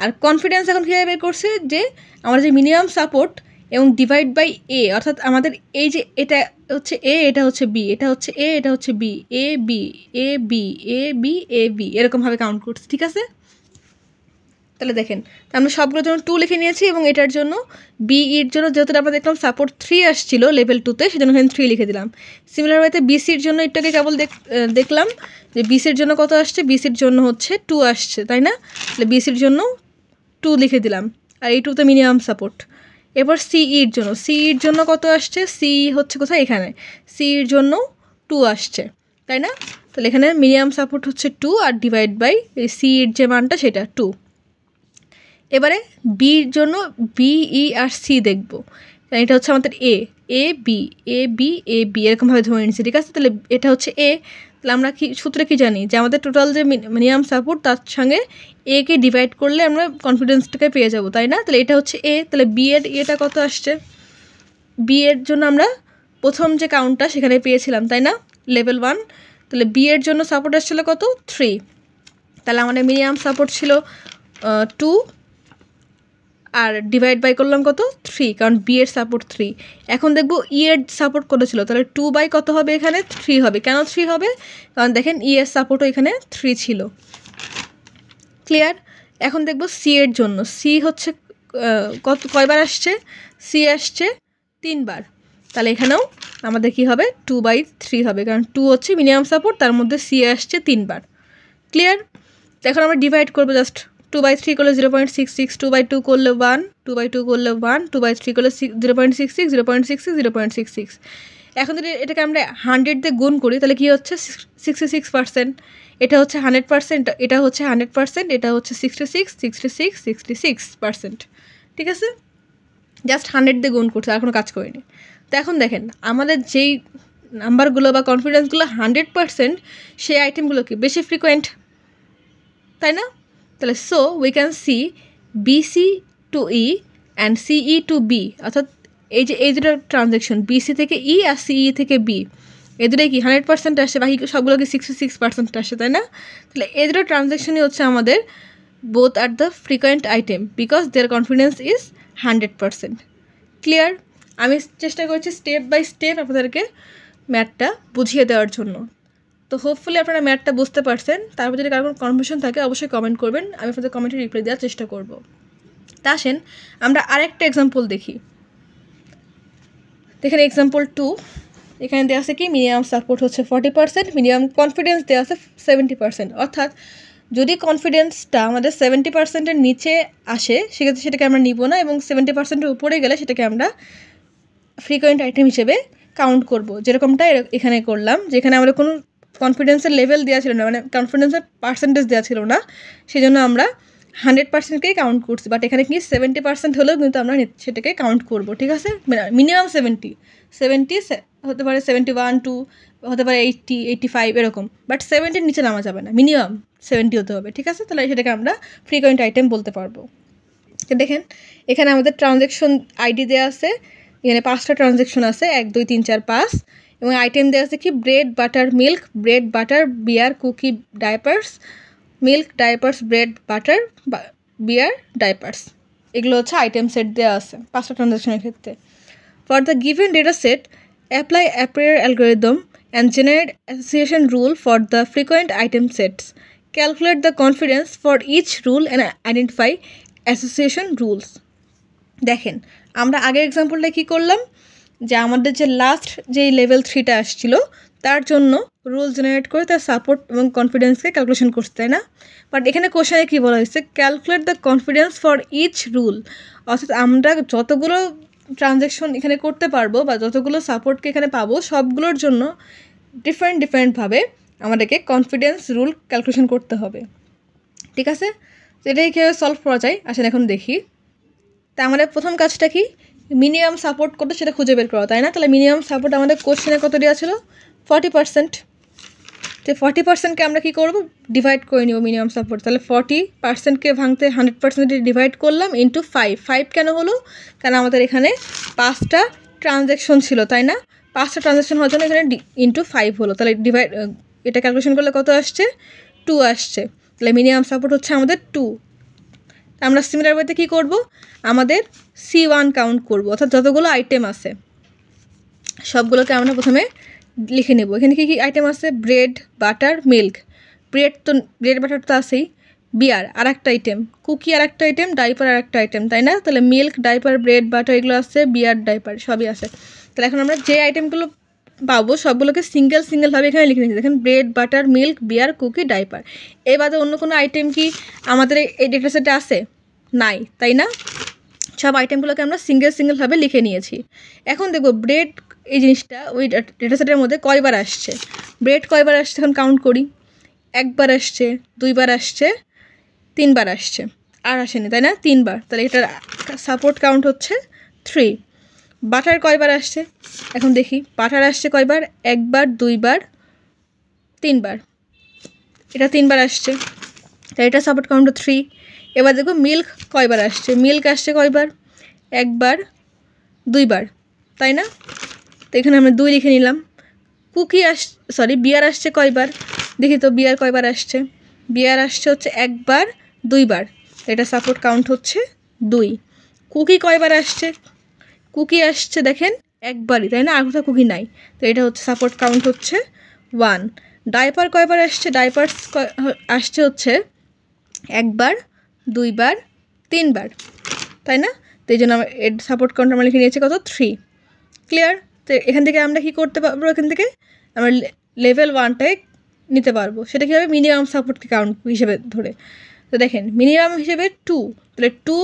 আর কনফিডেন্স এখন কীভাবে বের করছে? যে আমাদের যে মিনিমাম সাপোর্ট এবং ডিভাইড বাই এ, অর্থাৎ আমাদের এই যে এটা হচ্ছে এ, এটা হচ্ছে বি, এটা হচ্ছে এ, এটা হচ্ছে B, A B A B A B A B, এরকমভাবে কাউন্ট করছি, ঠিক আছে। তাহলে দেখেন আমরা সবগুলোর জন্য 2 লিখে নিয়েছি, এবং এটার জন্য বিইর জন্য যেহেতু আমরা দেখলাম সাপোর্ট 3 আসছিল লেভেল 2তে, সেজন্য এখানে 3 লিখে দিলাম। সিমিলার ওয়েতে বিসির জন্য এটাকে কেবল দেখলাম যে বিসির জন্য কত আসছে? বিসির জন্য হচ্ছে 2 আসছে, তাই না? তাহলে বিসির জন্য 2 লিখে দিলাম, আর এই 2তে মিনিমাম সাপোর্ট। এবার সিইর জন্য কত আসছে? সি হচ্ছে কোথায়? এখানে সিইর জন্য 2 আসছে, তাই না? তাহলে এখানে মিনিমাম সাপোর্ট হচ্ছে 2, আর ডিভাইড বাই সিইর যে মানটা সেটা 2। এবারে বির জন্য বিই আর সি দেখব। এটা হচ্ছে আমাদের এ বি এরকমভাবে ধরে নিচ্ছি, ঠিক আছে। তাহলে এটা হচ্ছে এ, তাহলে আমরা কি সূত্রে কি জানি? যে আমাদের টোটাল যে মিনিমাম সাপোর্ট তার সঙ্গে এ কে ডিভাইড করলে আমরা কনফিডেন্সটাকে পেয়ে যাব, তাই না? তাহলে এটা হচ্ছে এ। তাহলে বি এর এটা কত আসছে? বি এর জন্য আমরা প্রথম যে কাউন্টটা সেখানে পেয়েছিলাম, তাই না? লেভেল 1। তাহলে বি এর জন্য সাপোর্ট আসছিল কত? 3। তাহলে আমাদের মিনিমাম সাপোর্ট ছিল 2, আর ডিভাইড বাই করলাম কত? 3, কারণ বি এর সাপোর্ট 3। এখন দেখব ই এর সাপোর্ট কত ছিল? তাহলে 2 বাই কত হবে? এখানে 3 হবে। কেন 3 হবে? কারণ দেখেন ই এর সাপোর্টও এখানে 3 ছিল। ক্লিয়ার? এখন দেখব সি এর জন্য। সি হচ্ছে কয়বার আসছে? সি আসছে 3 বার। তাহলে এখানেও আমাদের কি হবে? 2/3 হবে, কারণ 2 হচ্ছে মিনিমাম সাপোর্ট, তার মধ্যে সি আসছে 3 বার। ক্লিয়ার? তো এখন আমরা ডিভাইড করবো জাস্ট। 2/3 করলে 0.66, 2/2 করলে 1, 2/2 করলে 1, 2/3 করলে 0.66, 0.66, 0.66। এখন যদি এটাকে আমরা 100 দিয়ে গুণ করি তাহলে কী হচ্ছে? 66%। এটা হচ্ছে 100%, এটা হচ্ছে 100%, এটা হচ্ছে 66%। ঠিক আছে, জাস্ট 100 দিয়ে গুণ করছে, আর কোনো কাজ করিনি। তো এখন দেখেন আমাদের যেই নাম্বারগুলো বা কনফিডেন্সগুলো 100% সেই আইটেমগুলো কি বেশি ফ্রিকোয়েন্ট, তাই না? তাহলে so we can see BC to E and CE to B, অর্থাৎ এই দুটো ট্রানজ্যাকশন বিসি থেকে ই আর সিই থেকে বি, এই দুটোই কি 100% আসে, বাকি সবগুলো কি 66% আসে, তাই না? তাহলে এই দুটো ট্রানজ্যাকশনই হচ্ছে আমাদের both are the frequent item because their confidence is 100%। Clear? আমি চেষ্টা করছি স্টেপ বাই স্টেপ আপনাদেরকে ম্যাথটা বুঝিয়ে দেওয়ার জন্য। তো হোপফুলি আপনারা ম্যাথটা বুঝতে পারছেন। তারপর যদি কারো কোনো কনফিউশন থাকে অবশ্যই কমেন্ট করবেন, আমি আপনাদের কমেন্টে রিপ্লাই দেওয়ার চেষ্টা করব। তা আসেন আমরা আরেকটা এক্সাম্পল দেখি। দেখেন এক্সাম্পল 2, এখানে দেওয়া আছে কি মিনিমাম সাপোর্ট হচ্ছে 40%, মিনিমাম কনফিডেন্স দেওয়া আছে 70%। অর্থাৎ যদি কনফিডেন্সটা আমাদের 70%-এর নিচে আসে সেক্ষেত্রে সেটাকে আমরা নিব না, এবং 70%-এর উপরে গেলে সেটাকে আমরা ফ্রিকোয়েন্ট আইটেম হিসেবে কাউন্ট করব। যেরকমটা এখানে করলাম, যেখানে আমাদের কোনো কনফিডেন্সের লেভেল দেওয়া ছিল না, মানে কনফিডেন্সের পার্সেন্টেজ দেওয়া ছিল না, সেই জন্য আমরা 100%কেই কাউন্ট করছি। বাট এখানে কি 70% হলেও কিন্তু আমরা সেটাকে কাউন্ট করব, ঠিক আছে? মিনিমাম 70 হতে পারে, 71, 2 হতে পারে, 80, 85 এরকম, বাট 70-র নিচে নামা যাবে না, মিনিমাম 70 হতে হবে, ঠিক আছে? তাহলে সেটাকে আমরা ফ্রিকোয়েন্ট আইটেম বলতে পারবো। তো দেখেন এখানে আমাদের ট্রানজ্যাকশন আইডি দেওয়া আছে, এখানে 5টা ট্রানজ্যাকশন আছে, 1 2 3 4 5, এবং আইটেম দেওয়া আছে কি bread butter milk, bread butter beer cookie diapers, milk diapers bread butter beer diapers, এগুলো হচ্ছে আইটেম সেট দেওয়া আছে 5টা ট্রানজ্যাকশনের ক্ষেত্রে। For the given data set apply apriori algorithm and generate association rule for the frequent item sets. Calculate the confidence for each rule and identify association rules. দেখেন আমরা আগের এক্সাম্পলটা কী করলাম, যে আমাদের যে লাস্ট যেই লেভেল 3টা আসছিল তার জন্য রুল জেনারেট করে তার সাপোর্ট এবং কনফিডেন্সকে ক্যালকুলেশন করতে, তাই না? বাট এখানে কোশ্চেনে কী বলা হয়েছে, calculate the confidence for each rule, অর্থাৎ আমরা যতগুলো ট্রানজ্যাকশন এখানে করতে পারবো বা যতগুলো সাপোর্টকে এখানে পাবো সবগুলোর জন্য ডিফারেন্টভাবে আমাদেরকে কনফিডেন্স রুল ক্যালকুলেশন করতে হবে, ঠিক আছে? তো এটাই কীভাবে সলভ করা যায় আসেন এখন দেখি। তা আমাদের প্রথম কাজটা কি, মিনিমাম সাপোর্ট কত সেটা খুঁজে বের করা, তাই না? তাহলে মিনিমাম সাপোর্ট আমাদের কোশ্চেনে কত দেওয়া ছিল 40%, তো 40%কে আমরা কী করবো, ডিভাইড করে নিব মিনিমাম সাপোর্ট। তাহলে 40%কে ভাঙতে 100% ডিভাইড করলাম ইন্টু 5 কেন হলো, কারণ আমাদের এখানে 5টা ট্রানজ্যাকশন ছিল, তাই না? 5টা ট্রানজ্যাকশন হওয়ার জন্য এখানে ইন্টু 5 হলো, তাহলে এটা ক্যালকুলেশন করলে কত আসছে, 2 আসছে। তাহলে মিনিমাম সাপোর্ট হচ্ছে আমাদের 2। আমরা সিমিলার ওয়েতে কী করব, আমাদের C1 কাউন্ট করব, অর্থাৎ যতগুলো আইটেম আছে সবগুলোকে আমরা প্রথমে লিখে নেব। এখানে কী কী আইটেম আছে, bread butter milk, bread butter তো আছেই, বিয়ার আর একটা আইটেম, কুকি আর একটা আইটেম, ডাইপার আর একটা আইটেম, তাই না? তাহলে মিল্ক ডাইপার ব্রেড বাটার এগুলো আছে, বিয়ার ডাইপার সবই আছে। তাহলে এখন আমরা যে আইটেমগুলো পাবো সবগুলোকে সিঙ্গেলভাবে এখানে লিখে নিচ্ছি। দেখেন ব্রেড বাটার মিল্ক বিয়ার কুকি ডাইপার, এই বাদে অন্য কোনো আইটেম কি আমাদের এই ডেটা সেটে আছে? নাই, তাই না? সব আইটেমগুলোকে আমরা সিঙ্গেলভাবে লিখে নিয়েছি। এখন দেখব ব্রেড এই জিনিসটা ওই ডেটা সেটের মধ্যে কয়বার আসছে, ব্রেড কয়বার আসছে এখন কাউন্ট করি, 1বার আসছে, 2বার আসছে, 3বার আসছে, আর আসেনি, তাই না? 3বার, তাহলে এটার সাপোর্ট কাউন্ট হচ্ছে 3। বাটার কয়বার আসছে, এখন দেখি বাটার আসছে কয়বার, 1বার, 2বার, 3বার, এটা 3বার আসছে, তাই এটা সাপোর্ট কাউন্ট 3। এবার দেখো মিল্ক কয়বার আসছে, মিল্ক আসছে কয়বার, 1বার, 2বার, তাই না? তো এখানে আমরা 2 লিখে নিলাম। বিয়ার আসছে কয়বার, দেখি তো বিয়ার কয়বার আসছে, বিয়ার আসছে হচ্ছে 1বার, 2বার, এটা সাপোর্ট কাউন্ট হচ্ছে 2। কুকি কয়বার আসছে, কুকি আসছে দেখেন 1বারই, তাই না? আর কোথাও কুকি নাই, তো এটা হচ্ছে সাপোর্ট কাউন্ট হচ্ছে 1। ডাইপার কয়বার আসছে, ডাইপার আসছে হচ্ছে 1বার, 2বার, 3বার, তাই না? তো এই জন্য আমরা এর সাপোর্ট কাউন্ট আমরা লিখে নিয়েছি কত, 3। ক্লিয়ার? তো এখান থেকে আমরা কী করতে পারবো, এখান থেকে আমরা লেভেল 1টায় নিতে পারবো। সেটা কী হবে, মিনিমাম সাপোর্টকে কাউন্ট হিসেবে ধরে। তো দেখেন মিনিমাম হিসেবে 2, তাহলে 2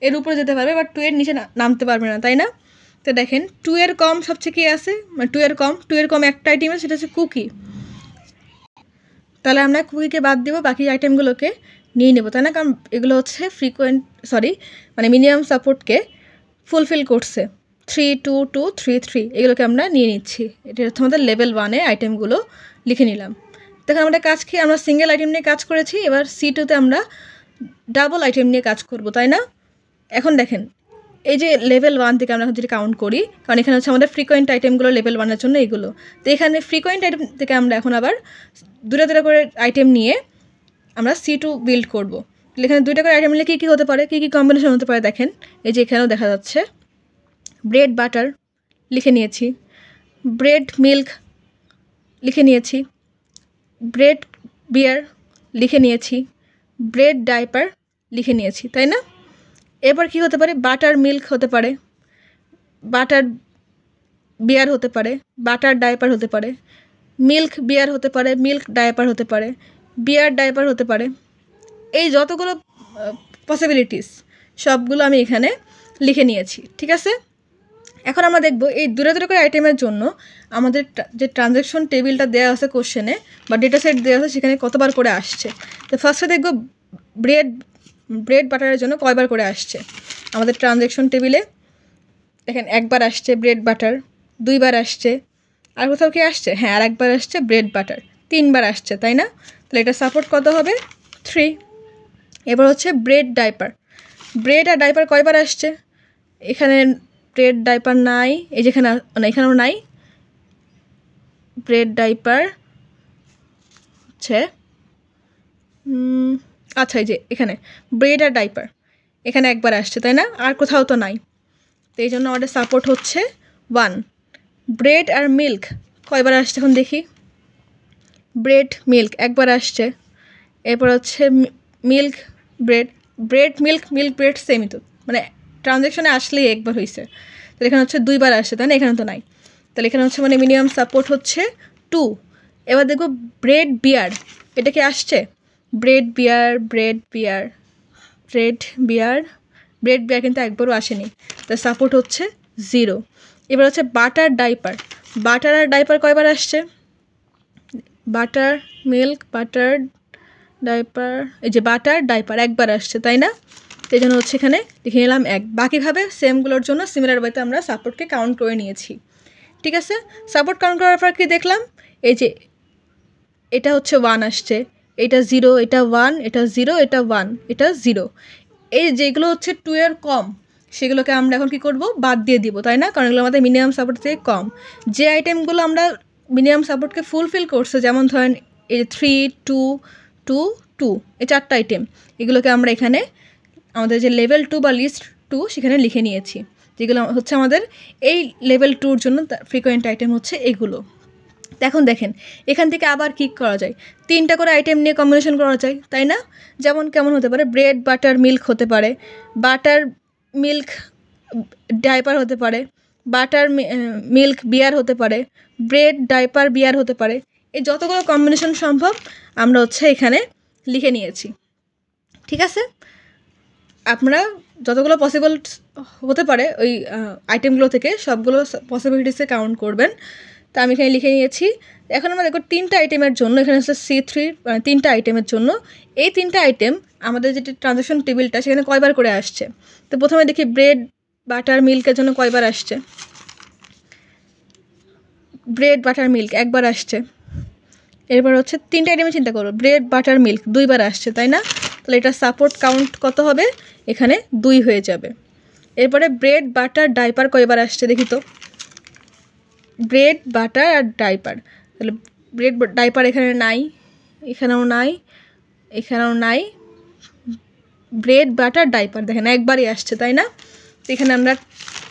এর উপরে যেতে পারবে, বাট 2 এর নিচে নামতে পারবে না, তাই না? তো দেখেন 2 এর কম সবচেয়ে কী আছে, মানে 2 এর কম একটা আইটেম আছে, সেটা হচ্ছে কুকি। তাহলে আমরা কুকিকে বাদ দেবো, বাকি আইটেমগুলোকে নিয়ে নেবো, তাই না? কারণ এগুলো হচ্ছে মিনিমাম সাপোর্টকে ফুলফিল করছে, 3 2 2 3 3 এগুলোকে আমরা নিয়ে নিচ্ছি। এটা হচ্ছে আমাদের লেভেল 1-এ আইটেমগুলো লিখে নিলাম। দেখেন আমরা কাজ কি, আমরা সিঙ্গেল আইটেম নিয়ে কাজ করেছি, এবার C2-তে আমরা ডাবল আইটেম নিয়ে কাজ করব, তাই না? এখন দেখেন এই যে লেভেল 1 থেকে আমরা যদি কাউন্ট করি, কারণ এখানে হচ্ছে আমাদের ফ্রিকোয়েন্ট আইটেমগুলো লেভেল 1-এর জন্য এগুলো, তো এখানে ফ্রিকোয়েন্ট আইটেম থেকে আমরা এখন আবার দুটো করে আইটেম নিয়ে আমরা C2 বিল্ড করব। এখানে 2টা করে আইটেম নিলে কী কী হতে পারে, কী কী কম্বিনেশন হতে পারে দেখেন। এই যে এখানেও দেখা যাচ্ছে ব্রেড বাটার লিখে নিয়েছি, ব্রেড মিল্ক লিখে নিয়েছি, ব্রেড বিয়ার লিখে নিয়েছি, ব্রেড ডাইপার লিখে নিয়েছি, তাই না? এরপর কি হতে পারে, বাটার মিল্ক হতে পারে, বাটার বিয়ার হতে পারে, বাটার ডাইপার হতে পারে, মিল্ক বিয়ার হতে পারে, মিল্ক ডাইপার হতে পারে, বিয়ার ডাইপার হতে পারে। এই যতগুলো পসিবিলিটিস সবগুলো আমি এখানে লিখে নিয়েছি, ঠিক আছে? এখন আমরা দেখব এই দূরে করে আইটেমের জন্য আমাদের যে ট্রানজ্যাকশন টেবিলটা দেওয়া আছে কোশ্চেনে বা ডেটা সেট দেওয়া আছে সেখানে কতবার করে আসছে। তো ফার্স্টে দেখব ব্রেড বাটারের জন্য কয়বার করে আসছে আমাদের ট্রানজ্যাকশন টেবিলে। দেখেন একবার আসছে ব্রেড বাটার, 2বার আসছে, আর কোথাও কি আসছে, হ্যাঁ আর একবার আসছে ব্রেড বাটার, 3বার আসছে, তাই না? তাহলে এটা সাপোর্ট কত হবে, 3। এবার হচ্ছে ব্রেড ডাইপার, ব্রেড আর ডাইপার কয়বার আসছে, এখানে ব্রেড ডাইপার নাই, এই যেখানে না এখানেও নাই, ব্রেড ডাইপার হচ্ছে আচ্ছা এই যে এখানে ব্রেড আর ডাইপার এখানে একবার আসছে, তাই না? আর কোথাও তো নাই, তো এই জন্য আমাদের সাপোর্ট হচ্ছে 1। ব্রেড আর মিল্ক কয়বার আসছে এখন দেখি, ব্রেড মিল্ক একবার আসছে, এরপর হচ্ছে milk bread, bread milk milk bread সেমই তো, মানে ট্রানজ্যাকশনে আসলেই একবার হয়েছে, তাহলে এখানে হচ্ছে 2বার আসছে, তাই না? এখানে তো নাই, তাহলে এখানে হচ্ছে মানে মিনিমাম সাপোর্ট হচ্ছে 2। এবার দেখব ব্রেড বিয়ার, এটা কি আসছে, ব্রেড বিয়ার, ব্রেড বিয়ার, ব্রেড বিয়ার, ব্রেড বিয়ার কিন্তু একবারও আসেনি, তার সাপোর্ট হচ্ছে 0। এবার হচ্ছে বাটার ডাইপার, বাটার আর ডাইপার কয়বার আসছে, বাটার মিল্ক বাটার ডাইপার, এই যে বাটার ডাইপার একবার আসছে, তাই না? এই জন্য হচ্ছে এখানে লিখে নিলাম 1। বাকিভাবে সেমগুলোর জন্য সিমিলার ওয়েতে আমরা সাপোর্টকে কাউন্ট করে নিয়েছি, ঠিক আছে? সাপোর্ট কাউন্ট করার পর কি দেখলাম, এই যে এটা হচ্ছে 1 আসছে, এটা 0, এটা 1, এটা 0, এটা 1, এটা 0। এই যেগুলো হচ্ছে 2 এর কম সেগুলোকে আমরা এখন কি করব, বাদ দিয়ে দিব, তাই না? কারণ এগুলো আমাদের মিনিমাম সাপোর্ট থেকে কম। যে আইটেমগুলো আমরা মিনিমাম সাপোর্টকে ফুলফিল করছে, যেমন ধরেন এই 3 2 2 2 এই 4টা আইটেম, এগুলোকে আমরা এখানে আমাদের যে লেভেল 2 বা লিস্ট 2 সেখানে লিখে নিয়েছি, যেগুলো হচ্ছে আমাদের এই লেভেল 2-র জন্য ফ্রিকোয়েন্ট আইটেম হচ্ছে এগুলো। এখন দেখেন এখান থেকে আবার কি করা যায়, 3টা করে আইটেম নিয়ে কম্বিনেশন করা যায়, তাই না? যেমন কেমন হতে পারে, ব্রেড বাটার মিল্ক হতে পারে, বাটার মিল্ক ডাইপার হতে পারে, বাটার মিল্ক বিয়ার হতে পারে, ব্রেড ডাইপার বিয়ার হতে পারে। এই যতগুলো কম্বিনেশন সম্ভব আমরা হচ্ছে এখানে লিখে নিয়েছি, ঠিক আছে? আপনারা যতগুলো পসিবল হতে পারে ওই আইটেমগুলো থেকে সবগুলো পসিবিলিটিসে কাউন্ট করবেন। তা আমি এখানে লিখে নিয়েছি। এখন আমরা দেখো 3টা আইটেমের জন্য এখানে হচ্ছে C3 3টা আইটেমের জন্য এই 3টা আইটেম আমাদের যেটা ট্রানজ্যাকশন টেবিলটা সেখানে কয়বার করে আসছে। তো প্রথমে দেখি ব্রেড বাটার মিল্কের জন্য কয়বার আসছে, ব্রেড বাটার মিল্ক একবার আসছে। এরপর হচ্ছে 3টা আইটেমে চিন্তা করো, ব্রেড বাটার মিল্ক 2বার আসছে, তাই না? তাহলে এটা সাপোর্ট কাউন্ট কত হবে, এখানে 2 হয়ে যাবে। এরপরে ব্রেড বাটার ডাইপার কয়বার আসছে দেখি তো, ব্রেড বাটার আর ডাইপার, তাহলে ব্রেড ডাইপার এখানে নাই, এখানেও নাই, এখানেও নাই, ব্রেড বাটার ডাইপার দেখেন একবারই আসছে, তাই না? তো এখানে আমরা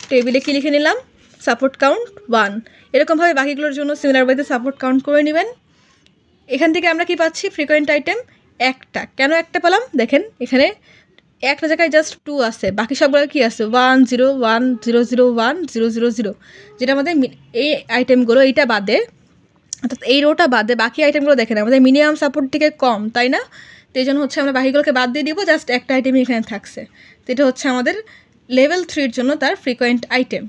টেবিলে কি লিখে নিলাম, সাপোর্ট কাউন্ট 1। এরকমভাবে বাকিগুলোর জন্য সিমিলার ওয়েতে সাপোর্ট কাউন্ট করে নেবেন। এখান থেকে আমরা কি পাচ্ছি, ফ্রিকোয়েন্ট আইটেম একটা। কেন একটা পেলাম, দেখেন এখানে একটা জায়গায় জাস্ট 2 আছে, বাকি সবগুলো কি আছে 1 0 1 0 0 1 0 0 0, যেটা আমাদের এই আইটেমগুলো এইটা বাদে, অর্থাৎ এই রোটা বাদে বাকি আইটেমগুলো দেখেন আমাদের মিনিমাম সাপোর্ট থেকে কম, তাই না? তো এই জন্য হচ্ছে আমরা বাকিগুলোকে বাদ দিয়ে দিব, জাস্ট একটা আইটেমই এখানে থাকছে। তো এটা হচ্ছে আমাদের লেভেল 3-র জন্য তার ফ্রিকোয়েন্ট আইটেম।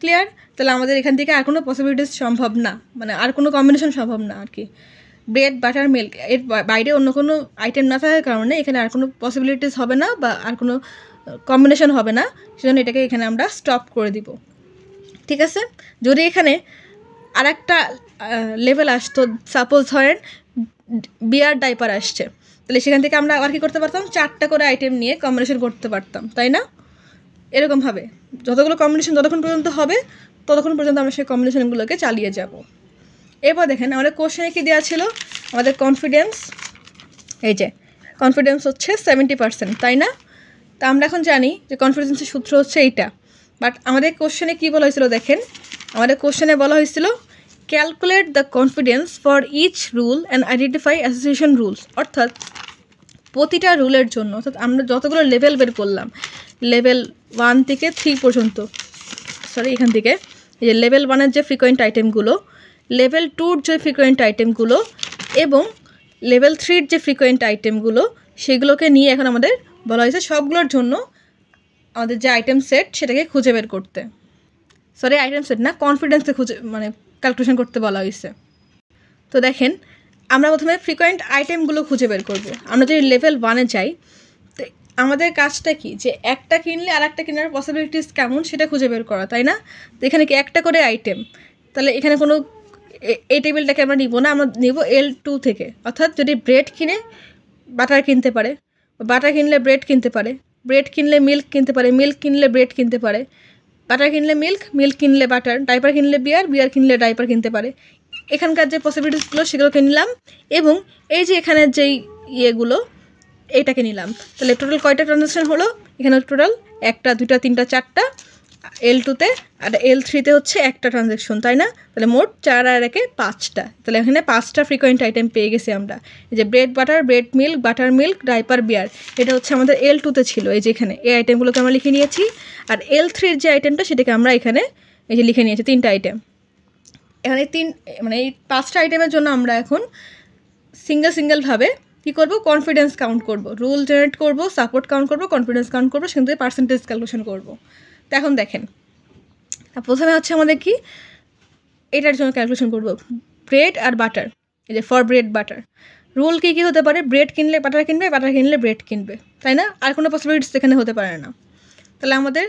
ক্লিয়ার? তাহলে আমাদের এখান থেকে আর কোনো পসিবিলিটিস সম্ভব না, মানে আর কোনো কম্বিনেশন সম্ভব না আর কি। ব্রেড বাটার মিল্ক এর বাইরে অন্য কোনো আইটেম না থাকার কারণে এখানে আর কোনো পসিবিলিটিস হবে না বা আর কোনো কম্বিনেশন হবে না, সেজন্য এটাকে এখানে আমরা স্টপ করে দিব। ঠিক আছে, যদি এখানে আর একটা লেভেল আসতো, সাপোজ ধরেন বিয়ার ডাইপার আসছে, তাহলে সেখান থেকে আমরা আর কি করতে পারতাম, 4টা করে আইটেম নিয়ে কম্বিনেশন করতে পারতাম, তাই না? এরকমভাবে যতগুলো কম্বিনেশন যতক্ষণ পর্যন্ত হবে ততক্ষণ পর্যন্ত আমরা সেই কম্বিনেশনগুলোকে চালিয়ে যাব। এরপর দেখেন আমাদের কোশ্চেনে কী দেওয়া ছিল, আমাদের কনফিডেন্স, এই যে কনফিডেন্স হচ্ছে 70%, তাই না? তা আমরা এখন জানি যে কনফিডেন্সের সূত্র হচ্ছে এইটা, বাট আমাদের কোশ্চেনে কী বলা হয়েছিল দেখেন, আমাদের কোশ্চেনে বলা হয়েছিল calculate the confidence for each rule and identify association rules, অর্থাৎ প্রতিটা রুলের জন্য, অর্থাৎ আমরা যতগুলো লেভেল বের করলাম লেভেল 1 থেকে 3 পর্যন্ত, এখান থেকে এই যে লেভেল 1-এর যে ফ্রিকোয়েন্ট আইটেমগুলো, লেভেল 2-র যে ফ্রিকোয়েন্ট আইটেমগুলো এবং লেভেল 3-র যে ফ্রিকোয়েন্ট আইটেমগুলো, সেগুলোকে নিয়ে এখন আমাদের বলা হয়েছে সবগুলোর জন্য আমাদের যে আইটেম সেট সেটাকে খুঁজে বের করতে, আইটেম সেট না, কনফিডেন্সে খুঁজে মানে ক্যালকুলেশন করতে বলা হয়েছে। তো দেখেন আমরা প্রথমে ফ্রিকোয়েন্ট আইটেমগুলো খুঁজে বের করব। আমরা যদি লেভেল 1-এ যাই, তো আমাদের কাজটা কি, যে একটা কিনলে আর একটা কেনার পসিবিলিটিস কেমন সেটা খুঁজে বের করা, তাই না? তো এখানে কি একটা করে আইটেম, তাহলে এখানে কোনো এই টেবিলটাকে আমরা নিব না, আমরা নিব L2 থেকে, অর্থাৎ যদি ব্রেড কিনে বাটার কিনতে পারে, বাটার কিনলে ব্রেড কিনতে পারে, ব্রেড কিনলে মিল্ক কিনতে পারে, মিল্ক কিনলে ব্রেড কিনতে পারে, বাটার কিনলে মিল্ক, মিল্ক কিনলে বাটার, ডাইপার কিনলে বিয়ার, বিয়ার কিনলে ডাইপার কিনতে পারে। এখানকার যে পসিবিলিটিসগুলো সেগুলোকে নিলাম এবং এই যে এখানের যেই ইয়েগুলো এইটাকে নিলাম, তাহলে টোটাল কয়টা ট্রানজ্যাকশন হলো, এখানে টোটাল 1টা 2টা 3টা 4টা, L2-তে আর L3-তে হচ্ছে একটা ট্রানজ্যাকশন, তাই না? তাহলে মোট 4 আর 1-এ 5টা, তাহলে এখানে 5টা ফ্রিকোয়েন্ট আইটেম পেয়ে গেছি আমরা। এই যে bread butter, bread milk, butter milk, diaper beer, এটা হচ্ছে আমাদের L2-তে ছিল, এই যে এখানে এই আইটেমগুলোকে আমরা লিখে নিয়েছি। আর L3-র যে আইটেমটা সেটাকে আমরা এখানে এই যে লিখে নিয়েছি, 3টা আইটেম। এখানে এই 5টা আইটেমের জন্য আমরা এখন সিঙ্গেলভাবে কী করব, কনফিডেন্স কাউন্ট করব, রুল জেনারেট করব, সাপোর্ট কাউন্ট করব, কনফিডেন্স কাউন্ট করব, সেখান থেকে পার্সেন্টেজ ক্যালকুলেশন করব। তো এখন দেখেন প্রথমে হচ্ছে আমাদের কি এটার জন্য ক্যালকুলেশন করব, ব্রেড আর বাটার, এই যে ফর ব্রেড বাটার রুল কী হতে পারে, ব্রেড কিনলে বাটার কিনবে, বাটার কিনলে ব্রেড কিনবে, তাই না? আর কোনো পসিবিলিটিস এখানে হতে পারে না। তাহলে আমাদের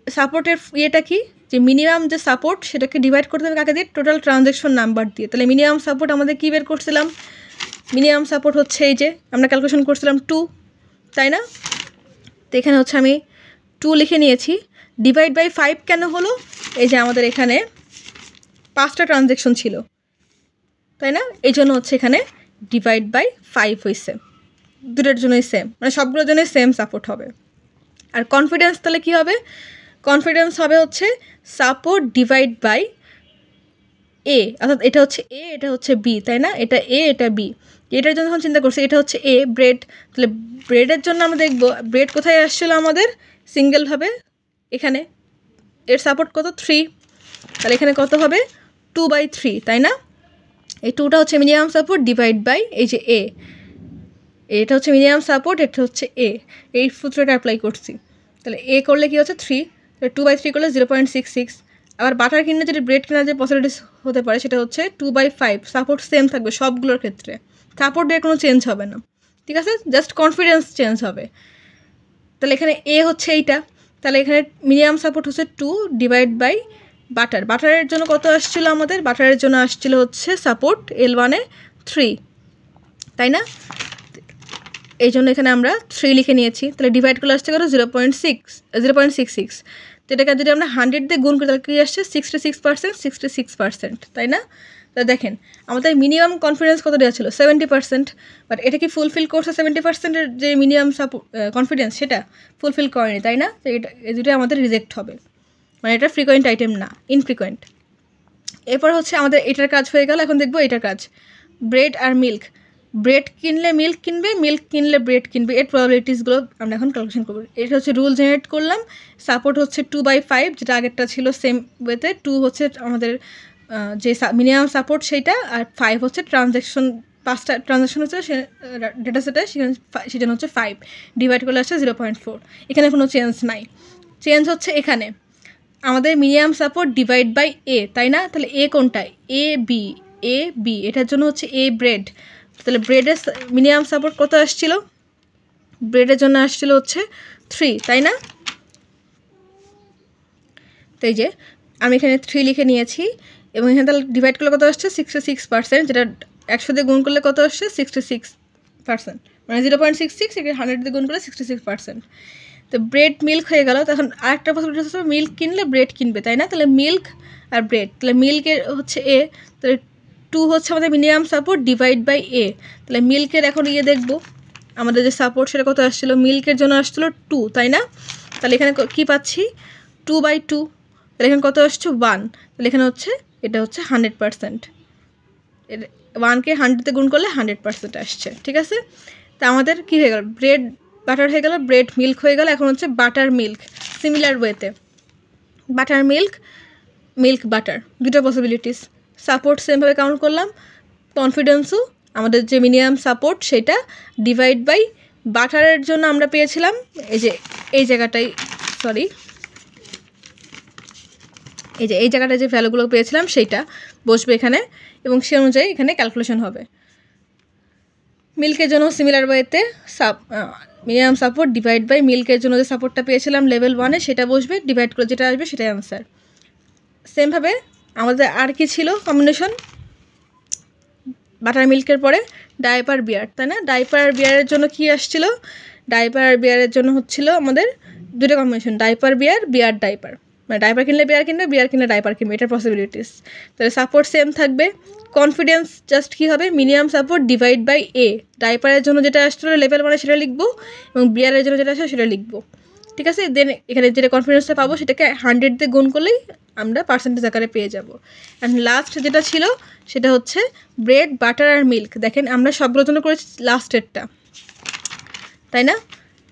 সাপোর্টের ইয়েটা কি, যে মিনিমাম যে সাপোর্ট সেটাকে ডিভাইড করতে হবে কাকে দিয়ে, টোটাল ট্রানজ্যাকশন নাম্বার দিয়ে। তাহলে মিনিমাম সাপোর্ট আমাদের কী বের করছিলাম, মিনিমাম সাপোর্ট হচ্ছে এই যে আমরা ক্যালকুলেশন করছিলাম 2, তাই না? তো এখানে হচ্ছে আমি 2 লিখে নিয়েছি। ডিভাইড বাই 5 কেন হলো, এই যে আমাদের এখানে 5টা ট্রানজ্যাকশন ছিল, তাই না? এই জন্য হচ্ছে এখানে ডিভাইড বাই 5 হয়েছে, দুটোর জন্যই সেম, মানে সবগুলোর জন্যই সেম সাপোর্ট হবে। আর কনফিডেন্স তাহলে কী হবে, কনফিডেন্স হবে হচ্ছে সাপোর্ট ডিভাইড বাই এ, অর্থাৎ এটা হচ্ছে এ, এটা হচ্ছে বি, তাই না? এটা এ, এটা বি। এটার জন্য যখন চিন্তা করছি, এটা হচ্ছে এ ব্রেড, তাহলে ব্রেডের জন্য আমরা দেখব ব্রেড কোথায় আসছিলো আমাদের, সিঙ্গেলভাবে এখানে, এর সাপোর্ট কত 3, তাহলে এখানে কত হবে 2/3, তাই না? এই 2টা হচ্ছে মিনিমাম সাপোর্ট ডিভাইড বাই এই যে এ, এটা হচ্ছে মিনিমাম সাপোর্ট, এটা হচ্ছে এ, এই সূত্রটা অ্যাপ্লাই করছি। তাহলে এ করলে কী হচ্ছে 3, তাহলে 2/3 করলে 0.66। আবার বাটার কিনলে যদি ব্রেড কেনার যে পসিবিলিটিস হতে পারে সেটা হচ্ছে 2/5, সাপোর্ট সেম থাকবে সবগুলোর ক্ষেত্রে, সাপোর্ট দিয়ে কোনো চেঞ্জ হবে না, ঠিক আছে? জাস্ট কনফিডেন্স চেঞ্জ হবে। তাহলে এখানে এ হচ্ছে এইটা, তাহলে এখানে মিনিমাম সাপোর্ট হচ্ছে 2 ডিভাইড বাই বাটার, বাটারের জন্য কত আসছিলো আমাদের, বাটারের জন্য আসছিলো হচ্ছে সাপোর্ট L1-এ 3, তাই না? এই জন্য এখানে আমরা 3 লিখে নিয়েছি। তাহলে ডিভাইড করলে আসছে কত 0.66, তো এটাকে যদি আমরা 100 দিয়ে গুণ করি তাহলে কী আসছে 66%, তাই না? তাহলে দেখেন আমাদের মিনিমাম কনফিডেন্স কত দেওয়া ছিল 70%, বাট এটা কি ফুলফিল করছে 70%-এর যে মিনিমাম কনফিডেন্স সেটা ফুলফিল করেনি, তাই না? তো এটা এই দুটো আমাদের রিজেক্ট হবে, মানে এটা ফ্রিকোয়েন্ট আইটেম না, ইনফ্রিকোয়েন্ট। এরপর হচ্ছে আমাদের এটার কাজ হয়ে গেল, এখন দেখবো এটার কাজ, ব্রেড আর মিল্ক, ব্রেড কিনলে মিল্ক কিনবে, মিল্ক কিনলে ব্রেড কিনবে, এর প্রবাবিলিটিসগুলো আমরা এখন ক্যালকুলেশন করবো। এটা হচ্ছে রুল জেনারেট করলাম, সাপোর্ট হচ্ছে 2/5, যেটা আগেরটা ছিল সেম ওয়েতে, 2 হচ্ছে আমাদের যে মিনিমাম সাপোর্ট সেইটা, আর 5 হচ্ছে ট্রানজ্যাকশন, 5টা ট্রানজ্যাকশন হচ্ছে সে ডেটা সেটে, সেখানে হচ্ছে 5, ডিভাইড করলে আসছে 0.4। এখানে কোনো চেঞ্জ নাই, চেঞ্জ হচ্ছে এখানে আমাদের মিনিমাম সাপোর্ট ডিভাইড বাই এ, তাই না? তাহলে এ কোনটা, এ বি, এ বি, এটার জন্য হচ্ছে এ ব্রেড, তাহলে ব্রেডের মিনিমাম সাপোর্ট কত আসছিল, ব্রেডের জন্য আসছিল হচ্ছে 3, তাই না? তো এই যে আমি এখানে 3 লিখে নিয়েছি এবং এখানে তাহলে ডিভাইড করলে কত আসছে 66%, যেটা 100 দিয়ে গুণ করলে কত আসছে 66%, মানে 0.66, একে 100 দিয়ে গুণ করলে 66%। তো ব্রেড মিল্ক হয়ে গেল, তখন আরেকটা পসিবিলিটি হচ্ছে মিল্ক কিনলে ব্রেড কিনবে, তাই না? তাহলে মিল্ক আর ব্রেড, তাহলে মিল্কের হচ্ছে এ, তাহলে 2 হচ্ছে আমাদের মিনিমাম সাপোর্ট ডিভাইড বাই এ, তাহলে মিল্কের এখন দেখবো আমাদের যে সাপোর্ট সেটা কত আসছিলো, মিল্কের জন্য আসছিলো 2, তাই না? তাহলে এখানে কি পাচ্ছি 2/2, তাহলে এখানে কত আসছে 1, তাহলে এখানে হচ্ছে এটা হচ্ছে 100%, 1কে 100 গুণ করলে 100% আসছে, ঠিক আছে? তা আমাদের কী হয়ে গেল, ব্রেড বাটার হয়ে গেল, ব্রেড মিল্ক হয়ে গেল, এখন হচ্ছে বাটার মিল্ক, সিমিলার ওয়েতে বাটার মিল্ক, মিল্ক বাটার, দুটো পসিবিলিটিস। সাপোর্ট সেমভাবে কাউন্ট করলাম, কনফিডেন্সও আমাদের যে মিনিমাম সাপোর্ট সেটা ডিভাইড বাই বাটারের জন্য আমরা পেয়েছিলাম এই যে এই জায়গাটাই, সরি এই জায়গাটায় যে ভ্যালুগুলো পেয়েছিলাম সেইটা বসবে এখানে এবং সে অনুযায়ী এখানে ক্যালকুলেশন হবে। মিল্কের জন্য সিমিলার ওয়েতে মিনিমাম সাপোর্ট ডিভাইড বাই মিল্কের জন্য যে সাপোর্টটা পেয়েছিলাম লেভেল 1-এ সেটা বসবে, ডিভাইড করে যেটা আসবে সেটাই অ্যান্সার। সেমভাবে আমাদের আর কি ছিল কম্বিনেশন, বাটার মিল্কের পরে ডাইপার বিয়ার, তাই না? ডাইপার আর বিয়ারের জন্য কি আসছিল, ডাইপার আর বিয়ারের জন্য হচ্ছিল আমাদের দুটো কম্বিনেশন, ডাইপার বিয়ার, বিয়ার ডাইপার, মানে ডাইপার কিনলে বিয়ার কিনবে, বিয়ার কিনলে ডাইপার কিনবে, এটার পসিবিলিটিস। তাহলে সাপোর্ট সেম থাকবে, কনফিডেন্স জাস্ট কী হবে মিনিমাম সাপোর্ট ডিভাইড বাই এ, ডাইপারের জন্য যেটা আসছিল লেভেল 1-এ সেটা লিখবো এবং বিয়ারের জন্য যেটা আসে সেটা লিখবো, ঠিক আছে? দেন এখানে যেটা কনফিডেন্সটা পাবো সেটাকে 100 দিয়ে গুণ করলেই আমরা পার্সেন্টেজ আকারে পেয়ে যাব। অ্যান্ড লাস্ট যেটা ছিল সেটা হচ্ছে ব্রেড বাটার আর মিল্ক। দেখেন আমরা সবগুলোর জন্য করেছি লাস্টেরটা, তাই না?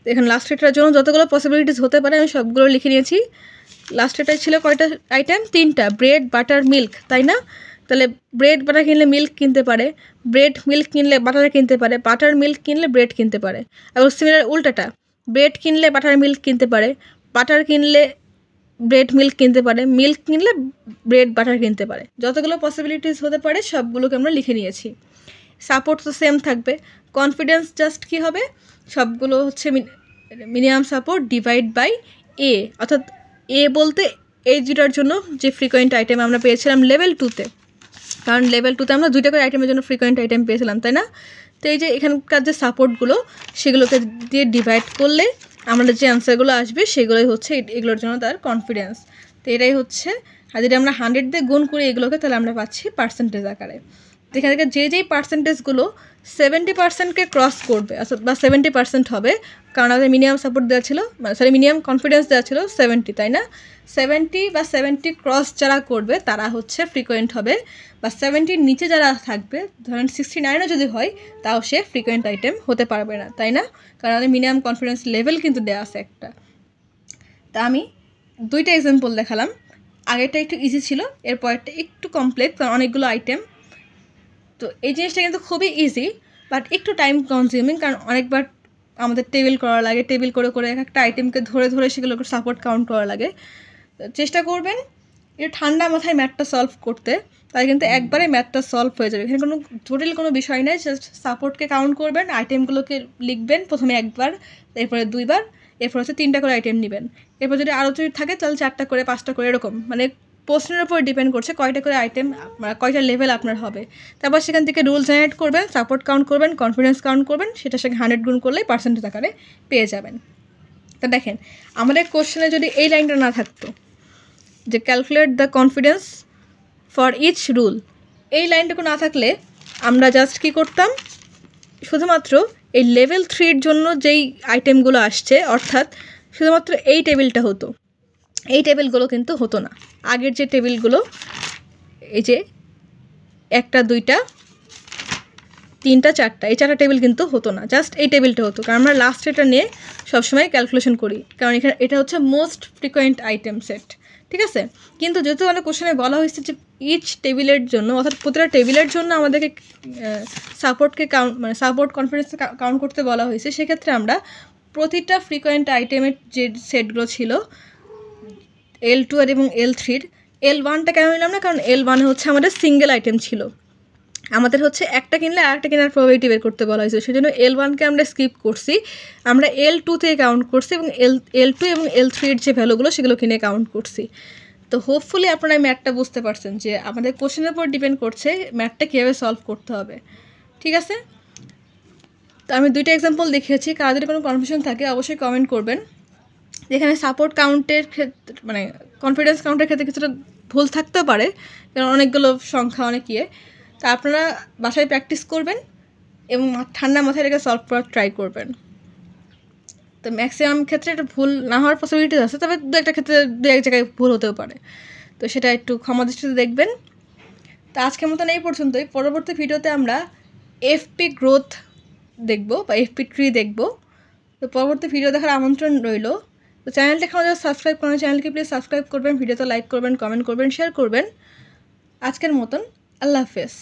এখানে লাস্টেরটার জন্য যতগুলো পসিবিলিটিস হতে পারে আমি সবগুলো লিখে নিয়েছি। লাস্টেরটাই ছিল কয়টা আইটেম, 3টা, ব্রেড বাটার মিল্ক, তাই না? তাহলে ব্রেড বাটার কিনলে মিল্ক কিনতে পারে, ব্রেড মিল্ক কিনলে বাটার কিনতে পারে, বাটার মিল্ক কিনলে ব্রেড কিনতে পারে, এবং সিমিলার উল্টাটা, ব্রেড কিনলে বাটার মিল্ক কিনতে পারে, বাটার কিনলে ব্রেড মিল্ক কিনতে পারে, মিল্ক কিনলে ব্রেড বাটার কিনতে পারে। যতগুলো পসিবিলিটিস হতে পারে সবগুলোকে আমরা লিখে নিয়েছি। সাপোর্ট তো সেম থাকবে, কনফিডেন্স জাস্ট কী হবে, সবগুলো হচ্ছে মিনিমাম সাপোর্ট ডিভাইড বাই এ, অর্থাৎ এ বলতে এই দুটার জন্য যে ফ্রিকোয়েন্ট আইটেম আমরা পেয়েছিলাম লেভেল 2-তে, কারণ লেভেল 2-তে আমরা 2টা করে আইটেমের জন্য ফ্রিকোয়েন্ট আইটেম পেয়েছিলাম, তাই না? তো এই যে এখানকার যে সাপোর্টগুলো সেগুলোকে দিয়ে ডিভাইড করলে আমাদের যে অ্যান্সারগুলো আসবে সেগুলোই হচ্ছে এগুলোর জন্য তার কনফিডেন্স। তো এটাই হচ্ছে, আর যদি আমরা 100 দিয়ে গুণ করি এগুলোকে তাহলে আমরা পাচ্ছি পার্সেন্টেজ আকারে। তো এখান থেকে যেই পার্সেন্টেজগুলো 70%কে ক্রস করবে বা 70% হবে, কারণ আমাদের মিনিমাম সাপোর্ট দেওয়া ছিল, মানে সরি মিনিমাম কনফিডেন্স দেওয়া ছিল 70, তাই না? 70 বা 70 ক্রস যারা করবে তারা হচ্ছে ফ্রিকোয়েন্ট হবে, বা 70-র নিচে যারা থাকবে, ধরেন 69ও যদি হয় তাও সে ফ্রিকোয়েন্ট আইটেম হতে পারবে না, তাই না? কারণ আমাদের মিনিমাম কনফিডেন্স লেভেল কিন্তু দেওয়া আছে একটা। তা আমি 2টা এক্সাম্পল দেখালাম, আগেরটা একটু ইজি ছিল, এরপরটা একটু কমপ্লেক্স, কারণ অনেকগুলো আইটেম। তো এই জিনিসটা কিন্তু খুবই ইজি বাট একটু টাইম কনজিউমিং, কারণ অনেকবার আমাদের টেবিল করা লাগে, টেবিল করে করে এক একটা আইটেমকে ধরে ধরে সেগুলোকে সাপোর্ট কাউন্ট করা লাগে। চেষ্টা করবেন একটু ঠান্ডা মাথায় ম্যাথটা সলভ করতে, তাই কিন্তু একবারে ম্যাথটা সলভ হয়ে যাবে। এখানে কোনো জটিল কোনো বিষয় নেই, জাস্ট সাপোর্টকে কাউন্ট করবেন, আইটেমগুলোকে লিখবেন, প্রথমে একবার, এরপরে 2বার, এরপর হচ্ছে 3টা করে আইটেম নেবেন, এরপর যদি আরও যদি থাকে তাহলে 4টা করে 5টা করে, এরকম মানে প্রশ্নের উপর ডিপেন্ড করছে কয়টা করে আইটেম, কয়টা লেভেল আপনার হবে। তারপর সেখান থেকে রুল জেনারেট করবেন, সাপোর্ট কাউন্ট করবেন, কনফিডেন্স কাউন্ট করবেন, সেটার সঙ্গে 100 গুণ করলেই পার্সেন্টেজ আকারে পেয়ে যাবেন। তো দেখেন আমাদের কোশ্চেনে যদি এই লাইনটা না থাকতো যে calculate the confidence for each rule, এই লাইনটুকু না থাকলে আমরা জাস্ট কী করতাম, শুধুমাত্র এই লেভেল 3-এর জন্য যেই আইটেমগুলো আসছে অর্থাৎ শুধুমাত্র এই টেবিলটা হতো, এই টেবিলগুলো কিন্তু হতো না। আগের যে টেবিলগুলো এই যে 1টা 2টা 3টা 4টা, এই 4টা টেবিল কিন্তু হতো না, জাস্ট এই টেবিলটা হতো, কারণ আমরা লাস্ট এটা নিয়ে সবসময় ক্যালকুলেশন করি, কারণ এখানে এটা হচ্ছে মোস্ট ফ্রিকোয়েন্ট আইটেম সেট, ঠিক আছে? কিন্তু যেহেতু অনেক কোশ্চেনে বলা হয়েছে যে ইচ টেবিলের জন্য, অর্থাৎ প্রতিটা টেবিলের জন্য আমাদেরকে সাপোর্টকে কাউন্ট, মানে সাপোর্ট কনফিডেন্সকে কাউন্ট করতে বলা হয়েছে, সেক্ষেত্রে আমরা প্রতিটা ফ্রিকোয়েন্ট আইটেমের যে সেটগুলো ছিল L2 এবং L3-র, L1টা কেন নিলাম না, কারণ L1 হচ্ছে আমাদের সিঙ্গেল আইটেম ছিল, আমাদের হচ্ছে একটা কিনলে আরেকটা কেনার প্রবাবিলিটি বের করতে বলা হয়েছে, সেজন্য L1কে আমরা স্কিপ করছি, আমরা L2 থেকে কাউন্ট করছি এবং L2 এবং L3 এর যে ভ্যালুগুলো সেগুলো কিনে কাউন্ট করছি। তো হোপফুলি আপনারা ম্যাথটা বুঝতে পারছেন যে আমাদের কোশ্চেনের উপর ডিপেন্ড করছে ম্যাথটা কীভাবে সলভ করতে হবে। ঠিক আছে, তো আমি 2টা এক্সাম্পল দেখিয়েছি, কার যদি কোনো কনফিউশন থাকে অবশ্যই কমেন্ট করবেন। যেখানে সাপোর্ট কাউন্টের ক্ষেত্রে মানে কনফিডেন্স কাউন্টের ক্ষেত্রে কিছুটা ভুল থাকতেও পারে, কারণ অনেকগুলো সংখ্যা অনেক তা আপনারা বাসায় প্র্যাকটিস করবেন এবং ঠান্ডা মাথায় রেখে সলভ করার ট্রাই করবেন। তো ম্যাক্সিমাম ক্ষেত্রে এটা ভুল না হওয়ার পসিবিলিটিস আছে, তবে দু একটা ক্ষেত্রে দু এক জায়গায় ভুল হতেও পারে, তো সেটা একটু ক্ষমা দৃষ্টিতে দেখবেন। তো আজকের মতন এই পর্যন্তই। পরবর্তী ভিডিওতে আমরা এফপি গ্রোথ দেখব বা এফপি ট্রি দেখব। তো পরবর্তী ভিডিও দেখার আমন্ত্রণ রইল। তো চ্যানেলটা এখন যারা সাবস্ক্রাইব করেন চ্যানেলকে প্লিজ সাবস্ক্রাইব করবেন, ভিডিওতে লাইক করবেন, কমেন্ট করবেন, শেয়ার করবেন। আজকের মতন আল্লাহ হাফেজ।